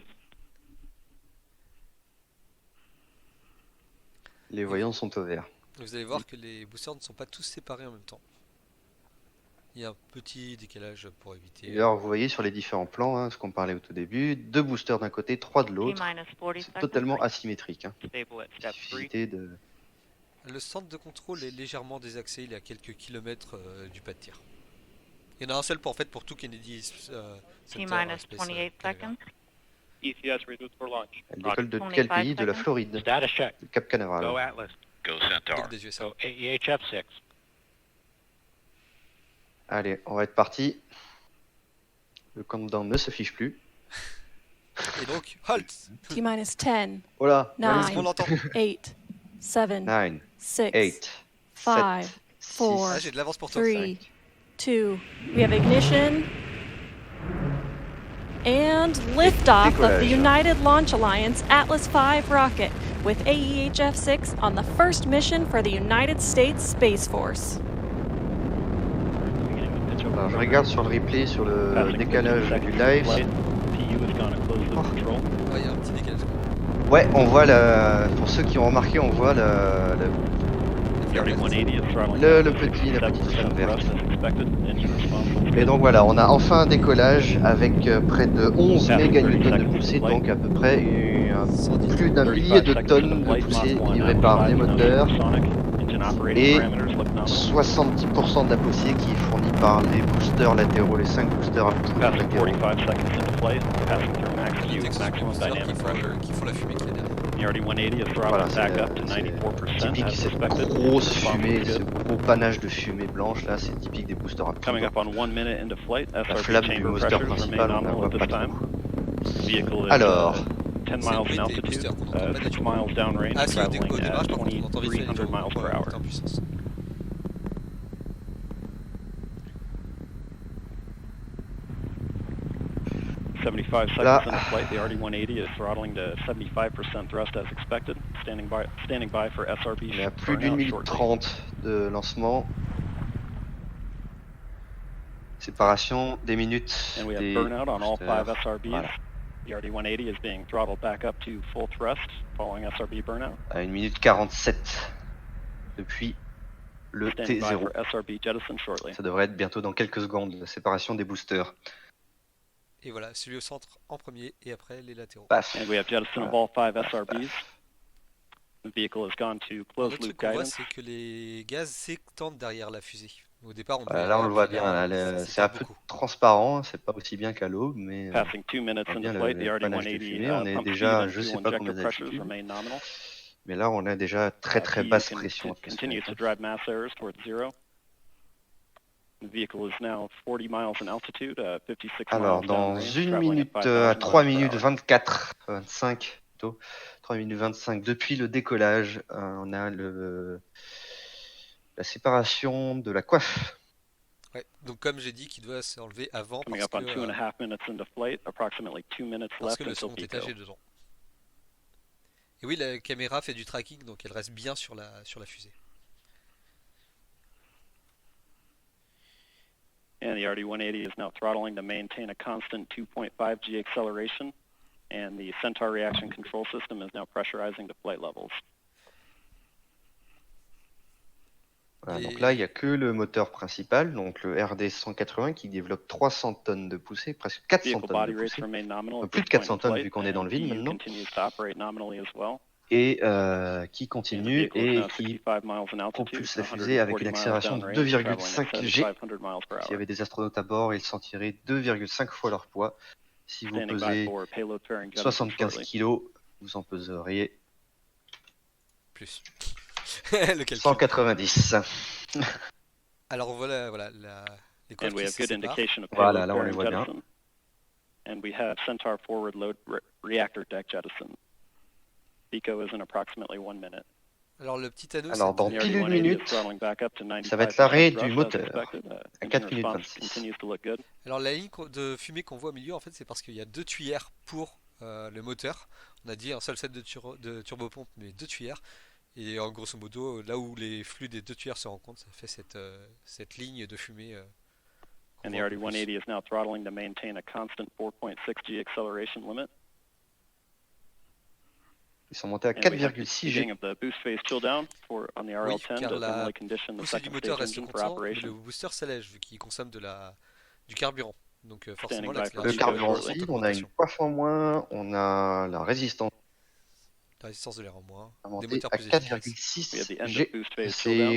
Les voyants sont au vert. Vous allez voir que les boosters ne sont pas tous séparés en même temps. Il y a un petit décalage pour éviter. Et alors, vous voyez sur les différents plans, hein, ce qu'on parlait au tout début, 2 boosters d'un côté, 3 de l'autre. T-minus 40 C'est seconds. totalement asymétrique. Hein. Stable at step 3. Difficulté de... Le centre de contrôle est légèrement désaxé, il est à quelques kilomètres du pas de tir. Il y en a un seul pour, en fait, pour tout Kennedy Center, T-minus Space, 28 Canaveral. seconds. ECS reduced for launch. Elle décolle de 25 quel pays? De la seconds. Floride, Status check. du Cap Canaveral. Go Atlas. Go Centaur. Donc des USA. Go AEHF 6. Allez, on va être parti. Le countdown ne s'affiche plus. Et donc, halt! T-minus 10, Oh là, Nine. Est-ce qu'on l'entend? 8, 7, 9, 6, 8, 5, 7, 4, Ah, j'ai de l'avance pour toi. 3, 2. We have ignition. And liftoff of the Décollage. United Launch Alliance Atlas V rocket with AEHF 6 on the first mission for the United States Space Force. Alors, je regarde sur le replay, sur le décalage du live. Ouais, il y a un petit décalage. Ouais, on voit la... Pour ceux qui ont remarqué, on voit le petit, la petite flamme verte. Et donc voilà, on a enfin un décollage avec près de 11 méganewtons de poussée, donc à peu près plus d'un millier de tonnes de poussée livrée par les moteurs et 70% de la poussée qui est fournie par les boosters latéraux, les 5 boosters à poussée latéraux. Qui font la fumée qui est derrière. Voilà, c'est typique, cette grosse fumée, ce gros panache de fumée blanche là, c'est typique des boosters à Coming poudre. up on 1 minute into flight. La SRB flamme du chamber moteur pressures principal, remain on la nominal voit at pas this time. trop. Vehicle is Alors, 10 C'est le miles bruit in des altitude, boosters qu'on n'entend pas 6 naturellement. miles downrange, Ah si, au traveling démarrage, at par contre, on entend vite fait les 2300 miles per hour. monter en puissance. 75 seconds Là. into flight, the RD-180 is throttling to 75% thrust as expected. Standing by for SRB On est à plus d'une burnout minute shortly. 30 de lancement. Séparation des minutes And we have des burnout on all 5 boosters. SRBs. Voilà. The RD-180 is being throttled back up to full thrust following SRB burnout. À 1 minute 47 depuis le Standing by T0. for SRB jettison shortly. Ça devrait être bientôt dans quelques secondes, la séparation des boosters. Et voilà, celui au centre en premier et après les latéraux. Paf. And we have jettison of all 5 SRBs. The vehicle has gone to Un closed autre loop truc qu'on voit, guidance. c'est que les gaz s'étendent derrière la fusée. Au départ, on Voilà, là on le voit bien, là, ça c'est un s'étend peu beaucoup. transparent, c'est pas aussi bien qu'à l'aube, mais Passing 2 minutes on voit into bien flight, the le panache de RD-180 fumée. On est pump déjà, speed and je sais fuel pas injector combien pressures d'altitude, remain nominal. mais là on a déjà très très PU basse can pression continue atmosphérique. to drive mass errors towards zero. The vehicle is now 40 miles in altitude, 56 Alors miles dans downrange, 1 traveling minute, at 5,000 à miles 3 per minutes hour. 24, 25 plutôt, 3 minutes 25 depuis le décollage, on a la séparation de la coiffe. Ouais. Donc comme j'ai dit, qu'il doit s'enlever avant Coming parce up on que, 2.5 minutes into flight, approximately 2 minutes parce left que le until second étage pico. est dedans. Et oui, la caméra fait du tracking, donc elle reste bien sur la fusée. And the RD-180 is now throttling to maintain a constant 2.5 G acceleration, and the Centaur reaction control system is now pressurizing to flight levels. Voilà, Les- donc là il n'y a que le moteur principal, donc le RD 180 qui développe 300 tonnes de poussée, presque 400 Vehicle tonnes de body rates poussée, remain nominal at plus this de point 400 in tonnes flight, vu qu'on est dans and le vide PU maintenant, continues to operate nominally as well. et qui And the continue vehicle is et now qui 65 miles in altitude, propulse la fusée avec 140 une miles accélération de downrange, traveling 2,5 at G. 7,500 miles per S'il y hour. avait des astronautes à bord, ils sentiraient 2,5 fois leur poids. Si vous Standing by pesez for payload fairing jettison 75 shortly. kg, vous en peseriez Plus. Le calcul. 190. Alors on voit les coifs And we qui have se good séparent. indication of Voilà, payload là on les fairing voit bien. jettison. And we have Centaur forward load reactor deck jettison. Pico is in approximately 1 minute. Alors le petit anneau, Alors, dans The pile une RD-180 is minute, throttling back up to ça va être 95% l'arrêt thrust du as moteur expected. à Engine 4 minutes response 26. continues to look good. alors la ligne de fumée qu'on voit au milieu, en fait, c'est parce qu'il y a deux tuyères pour le moteur. On a dit un seul set de turbopompe, mais deux tuyères. Et en grosso modo, là où les flux des deux tuyères se rencontrent, ça fait cette ligne de fumée. Qu'on And the voit un peu plus. RD-180 is now throttling to maintain a constant 4.6 G acceleration limit. Ils sont montés à And we have 4,6 heating G. of the boost phase chill down on the Oui, RL-10 car to la thermally condition the poussée du second moteur stage reste engine for constante, mais le operation. booster s'allège vu qu'il consomme du carburant. Donc forcément, Standing by for Le l'accélération Pico carburant shortly. aussi, on a une coiffe en moins, on a la résistance la résistance de l'air en moins, à des monter moteurs à plus efficaces. We have 4,6 the end of G. boost phase chill down.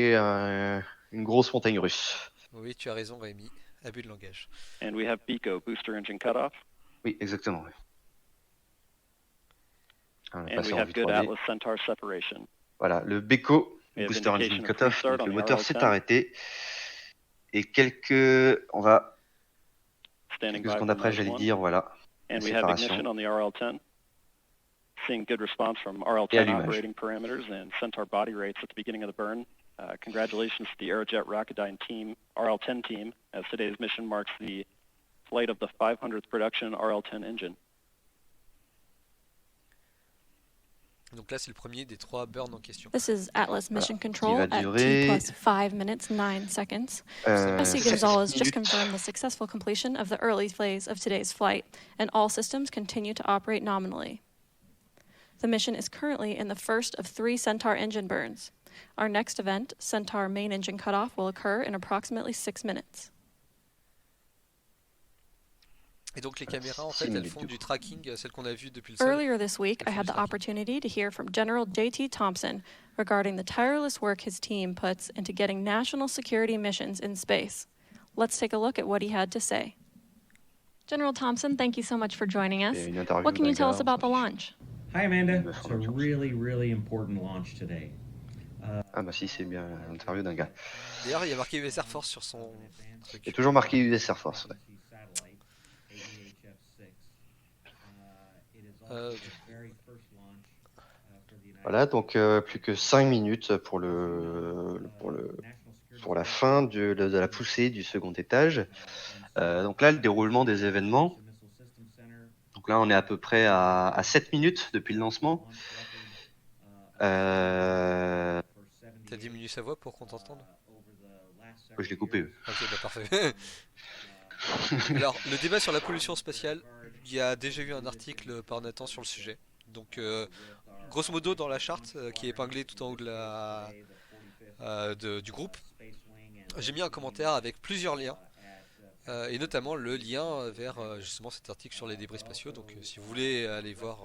C'est une grosse montagne russe. Oui, tu as raison, Rémi. Abus de langage. And we have Pico booster engine cutoff. Oui, exactement. Oui. On est And passé we en have vue good 3D. Atlas Centaur separation. Voilà, le Beko, We have booster engine indication of cutoff, restart donc on le the moteur s'est RL-10. arrêté. Et on va, Standing quelques by secondes for après, nose j'allais 1. dire, voilà, And la we have séparation. ignition on the RL-10. Seeing good response from Et RL-10 allumage. operating parameters and Centaur body rates at the beginning of the burn. Congratulations to the Aerojet Rocketdyne team, RL-10 team, as today's mission marks the flight of the 500th production RL-10 engine. Donc là, c'est le premier des 3 burns en question. This is Atlas Mission Control va at T durer, plus 5 minutes 9 seconds. Messi 7 Gonzalez just minutes. confirmed the successful completion of the early phase of today's flight, and all systems continue to operate nominally. The mission is currently in the first of 3 Centaur engine burns. Our next event, Centaur main engine cutoff, will occur in approximately 6 minutes. Et donc les caméras, en 6 fait, elles minutes, font du du coup. tracking, celles qu'on a vues depuis le sol. Earlier this week, I Elles font had du the tracking. opportunity to hear from General J.T. Thompson regarding the tireless work his team puts into getting national security missions in space. Let's take a look at what he had to say. General Thompson, thank you so much for joining us. Et une interview What can you d'un tell gars, us about the on s'en launch? Hi, Amanda. Me It's a semble. really important launch today. Ah bah si, c'est bien l'interview d'un gars. D'ailleurs, il y a marqué US Air Force sur son Il y a truc. toujours marqué US Air Force. Ouais. Voilà, donc plus que 5 minutes pour la fin de la poussée du second étage. Donc là, le déroulement des événements. Donc là, on est à peu près à 7 minutes depuis le lancement. T'as diminué sa voix pour qu'on t'entende? Je l'ai coupé. Ok, bah parfait. Alors, le débat sur la pollution spatiale, il y a déjà eu un article par Nathan sur le sujet. Donc, grosso modo, dans la charte qui est épinglée tout en haut du groupe, j'ai mis un commentaire avec plusieurs liens. Et notamment le lien vers justement cet article sur les débris spatiaux. Donc si vous voulez aller voir,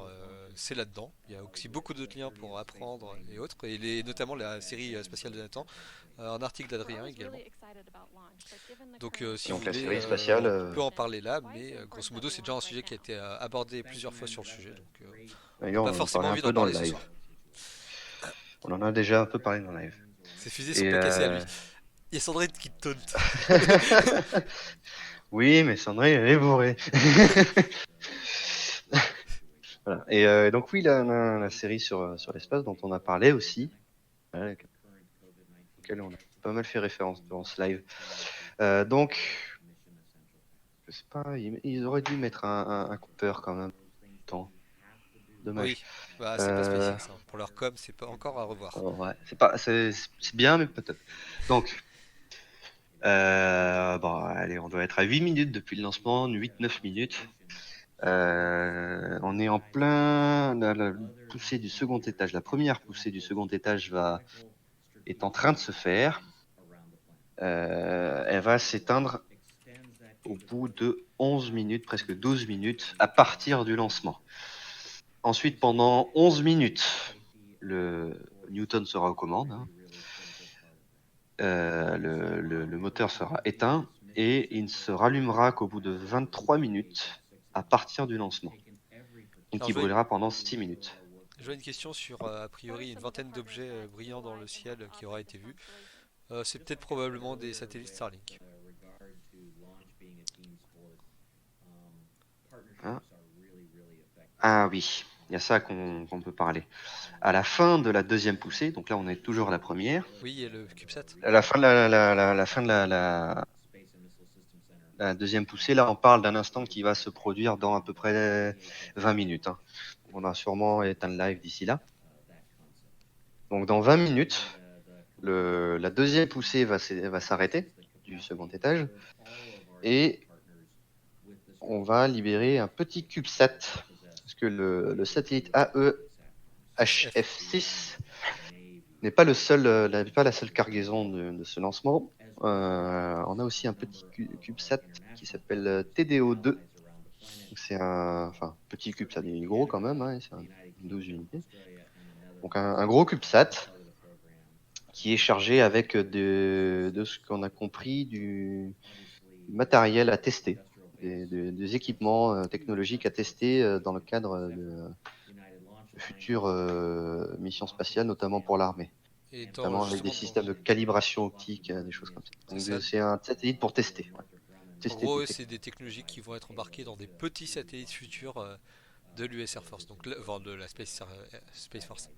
c'est là-dedans. Il y a aussi beaucoup d'autres liens pour apprendre et autres. Et notamment la série spatiale de Nathan, un article d'Adrien également. Donc si vous Donc la voulez, série spatiale, on peut en parler là, mais grosso modo c'est déjà un sujet qui a été abordé plusieurs fois sur le sujet. Donc d'ailleurs, pas on en forcément parlait un envie peu d'en dans le parler ce live. soir. On en a déjà un peu parlé dans le live. Ces fusées sont Et, pas cassées à lui. Il y a Sandrine qui te taunte. Oui, mais Sandrine, elle est bourrée. Voilà. Et donc oui, la série sur l'espace dont on a parlé aussi, auquel on a pas mal fait référence durant ce live. Donc, je sais pas, ils auraient dû mettre un coupeur quand même. Temps. Dommage. Oui, bah, c'est pas SpaceX, hein. Pour leur com, c'est pas encore à revoir. Ouais, c'est bien, mais peut-être. Donc, bon, allez, on doit être à 8 minutes depuis le lancement, 8-9 minutes. On est en plein la poussée du second étage. La première poussée du second étage est en train de se faire. Elle va s'éteindre au bout de 11 minutes, presque 12 minutes, à partir du lancement. Ensuite, pendant 11 minutes, le Newton sera aux commandes. Hein. Le moteur sera éteint et il ne se rallumera qu'au bout de 23 minutes à partir du lancement. Donc Alors, il brûlera pendant 6 minutes. je vois une question sur, a priori, une vingtaine d'objets brillants dans le ciel qui aura été vus. C'est peut-être probablement des satellites Starlink. Hein. Ah oui, il y a ça qu'on peut parler. À la fin de la deuxième poussée, donc là on est toujours à la première. Oui, et le CubeSat. À la fin de la deuxième poussée, là on parle d'un instant qui va se produire dans à peu près 20 minutes. Hein. On a sûrement éteint le live d'ici là. Donc dans 20 minutes, la deuxième poussée va s'arrêter du second étage et on va libérer un petit CubeSat parce que le satellite AEHF6 n'est pas la seule cargaison de ce lancement. On a aussi un petit CubeSat qui s'appelle TDO2. C'est petit CubeSat, il est gros quand même, hein, c'est 12 unités. Donc un gros CubeSat qui est chargé avec de ce qu'on a compris du matériel à tester, des équipements technologiques à tester dans le cadre de futures missions spatiales, notamment pour l'armée. Et Notamment avec des systèmes de calibration optique, des choses comme ça. Donc c'est un satellite pour tester. Ouais. En gros, c'est des technologies qui vont être embarquées dans des petits satellites futurs de l'US Air Force, donc de la Space Force.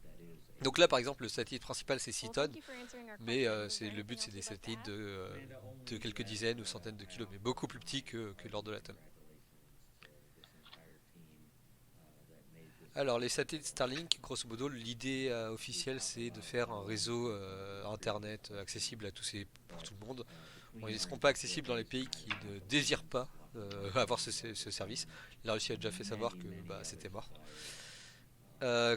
Donc là, par exemple, le satellite principal c'est 6 tonnes, mais le but c'est des satellites de quelques dizaines ou centaines de kilos, mais beaucoup plus petits que lors de l'atome. Alors les satellites Starlink, grosso modo, l'idée officielle c'est de faire un réseau internet accessible à pour tout le monde. Bon, ils ne seront pas accessibles dans les pays qui ne désirent pas avoir ce service. La Russie a déjà fait savoir que c'était mort.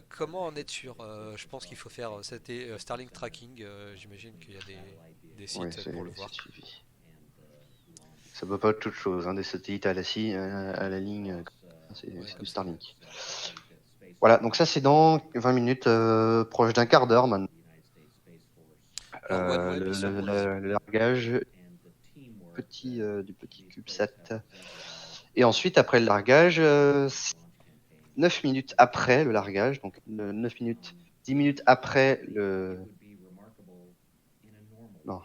Comment en être sûr? Je pense qu'il faut faire Starlink Tracking. J'imagine qu'il y a des sites pour le voir. Ça peut pas être toute chose. Hein, des satellites à la ligne, c'est du Starlink. Voilà, donc ça c'est dans 20 minutes, proche d'un quart d'heure maintenant. Le largage du petit CubeSat. Et ensuite, après le largage, 9 minutes après le largage, donc 9 minutes, 10 minutes après le... Non.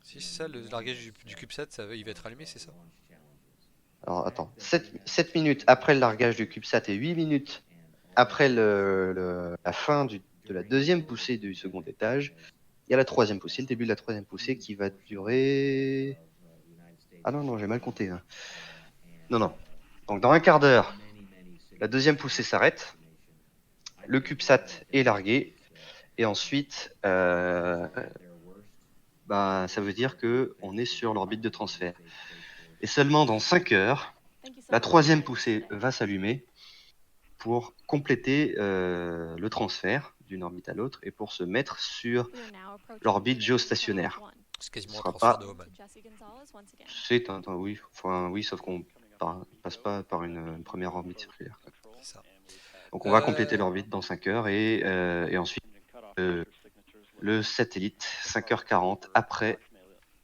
Si c'est ça, le largage du CubeSat, il va être allumé, c'est ça? Alors attends, 7 minutes après le largage du CubeSat et 8 minutes après la fin de la deuxième poussée du second étage, il y a la troisième poussée, le début de la troisième poussée qui va durer... Ah non, j'ai mal compté. Hein. Non. Donc dans un quart d'heure, la deuxième poussée s'arrête, le CubeSat est largué, et ensuite, ça veut dire qu'on est sur l'orbite de transfert. Et seulement dans 5 heures, la troisième poussée va s'allumer pour compléter le transfert d'une orbite à l'autre et pour se mettre sur l'orbite géostationnaire. C'est quasiment Ce un sera transfert pas- de Hohmann. C'est oui, oui, sauf qu'on passe pas par une première orbite circulaire. C'est ça. Donc on va compléter l'orbite dans 5 heures et ensuite le satellite 5h40 après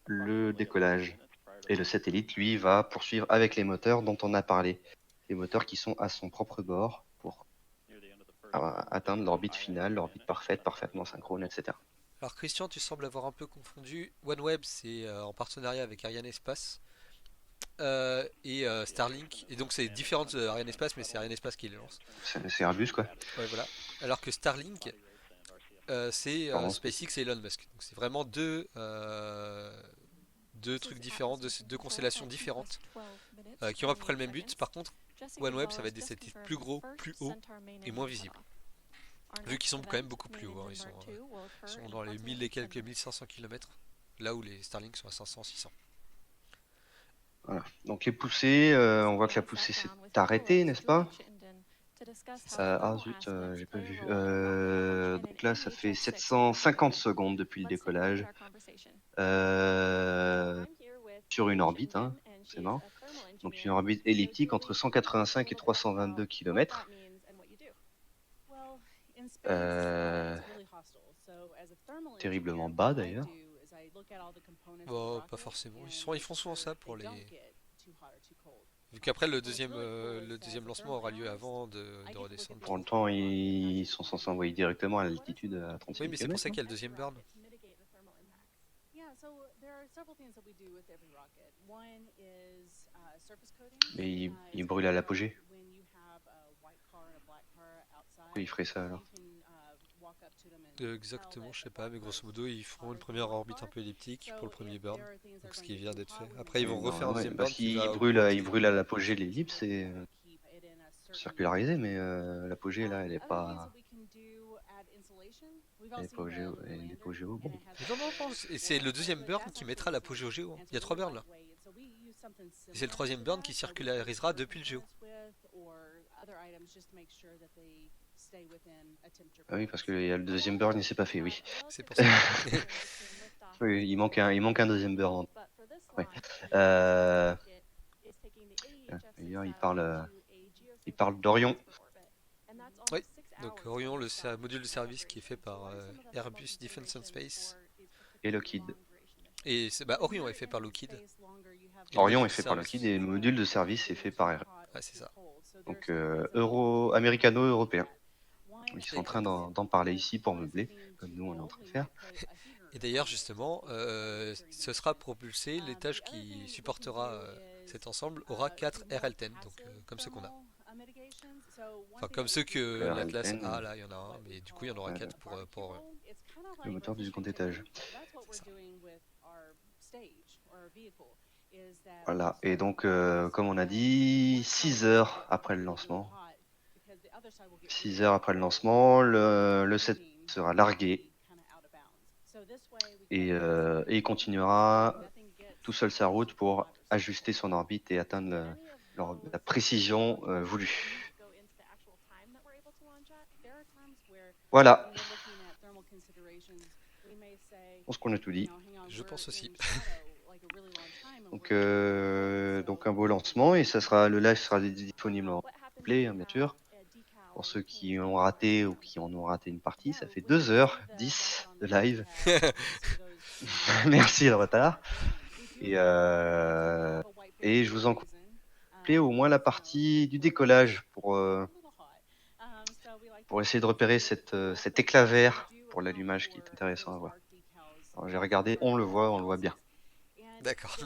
le décollage. Et le satellite, lui, va poursuivre avec les moteurs dont on a parlé. Les moteurs qui sont à son propre bord pour atteindre l'orbite finale, l'orbite parfaite, parfaitement synchrone, etc. Alors Christian, tu sembles avoir un peu confondu. OneWeb, c'est en partenariat avec Arianespace et Starlink. Et donc c'est différent de Arianespace, mais c'est Arianespace qui les lance. C'est Airbus, quoi. Ouais, voilà. Alors que Starlink, c'est Pardon. SpaceX et Elon Musk. Donc c'est vraiment deux trucs différents, deux constellations différentes qui ont à peu près le même but. Par contre, OneWeb, ça va être des satellites plus gros, plus hauts et moins visibles. Vu qu'ils sont quand même beaucoup plus hauts, hein. Ils sont dans les 1000 et quelques 1500 km, là où les Starlink sont à 500, 600. Voilà. Donc les poussées, on voit que la poussée s'est arrêtée, n'est-ce pas? Zut, j'ai pas vu. Donc là, ça fait 750 secondes depuis le décollage. Sur une orbite, hein, c'est marrant. Donc une orbite elliptique entre 185 et 322 km. Terriblement bas d'ailleurs. Bon, pas forcément. Ils font souvent ça pour les. Vu qu'après le deuxième lancement aura lieu avant de redescendre. Pour le temps, ils sont censés envoyer directement à l'altitude à 36 Oui, mais c'est pour km. ça qu'il y a le deuxième burn. Mais il brûle à l'apogée. Pourquoi il ferait ça alors? Exactement, je sais pas, mais grosso modo, ils feront une première orbite un peu elliptique pour le premier burn, donc ce qui vient d'être fait. Après, ils vont refaire un deuxième burn qui va il brûle à l'apogée de l'ellipse et circularisé, mais l'apogée là, elle est pas au géo. Bon. Non, et c'est le deuxième burn qui mettra l'apogée au géo. Il y a 3 burns là. Et c'est le troisième burn qui circularisera depuis le géo. Ah oui, parce qu'il y a le deuxième burn, il s'est pas fait, oui. C'est pour ça. Oui, il manque un deuxième burn. Ouais. D'ailleurs, il parle d'Orion. Oui, donc Orion, le module de service qui est fait par Airbus Defence and Space. Et Lockheed. Et Orion est fait par Lockheed. Orion est fait par Lockheed et le module de service est fait par Airbus. Ouais, c'est ça. Donc américano-européen. Ils sont en train d'en parler ici pour meubler, comme nous on est en train de faire. Et d'ailleurs, justement, ce sera propulsé, l'étage qui supportera cet ensemble aura 4 RL-10, donc comme ceux qu'on a. Enfin, comme ceux que l'Atlas a, là, il y en a un, mais du coup, il y en aura 4 pour le moteur du second étage. Voilà, et donc, comme on a dit, 6 heures après le lancement, 6 heures après le lancement, le set sera largué et il continuera tout seul sa route pour ajuster son orbite et atteindre la précision voulue. Voilà. Je pense qu'on a tout dit. Je pense aussi. Donc un beau lancement et le live sera disponible en replay, hein, bien sûr. Pour ceux qui ont raté ou qui en ont raté une partie, ça fait 2h10 de live. Merci le retard. Et je vous encourage au moins la partie du décollage pour essayer de repérer cet éclat vert pour l'allumage qui est intéressant à voir. Alors, j'ai regardé, on le voit bien. D'accord.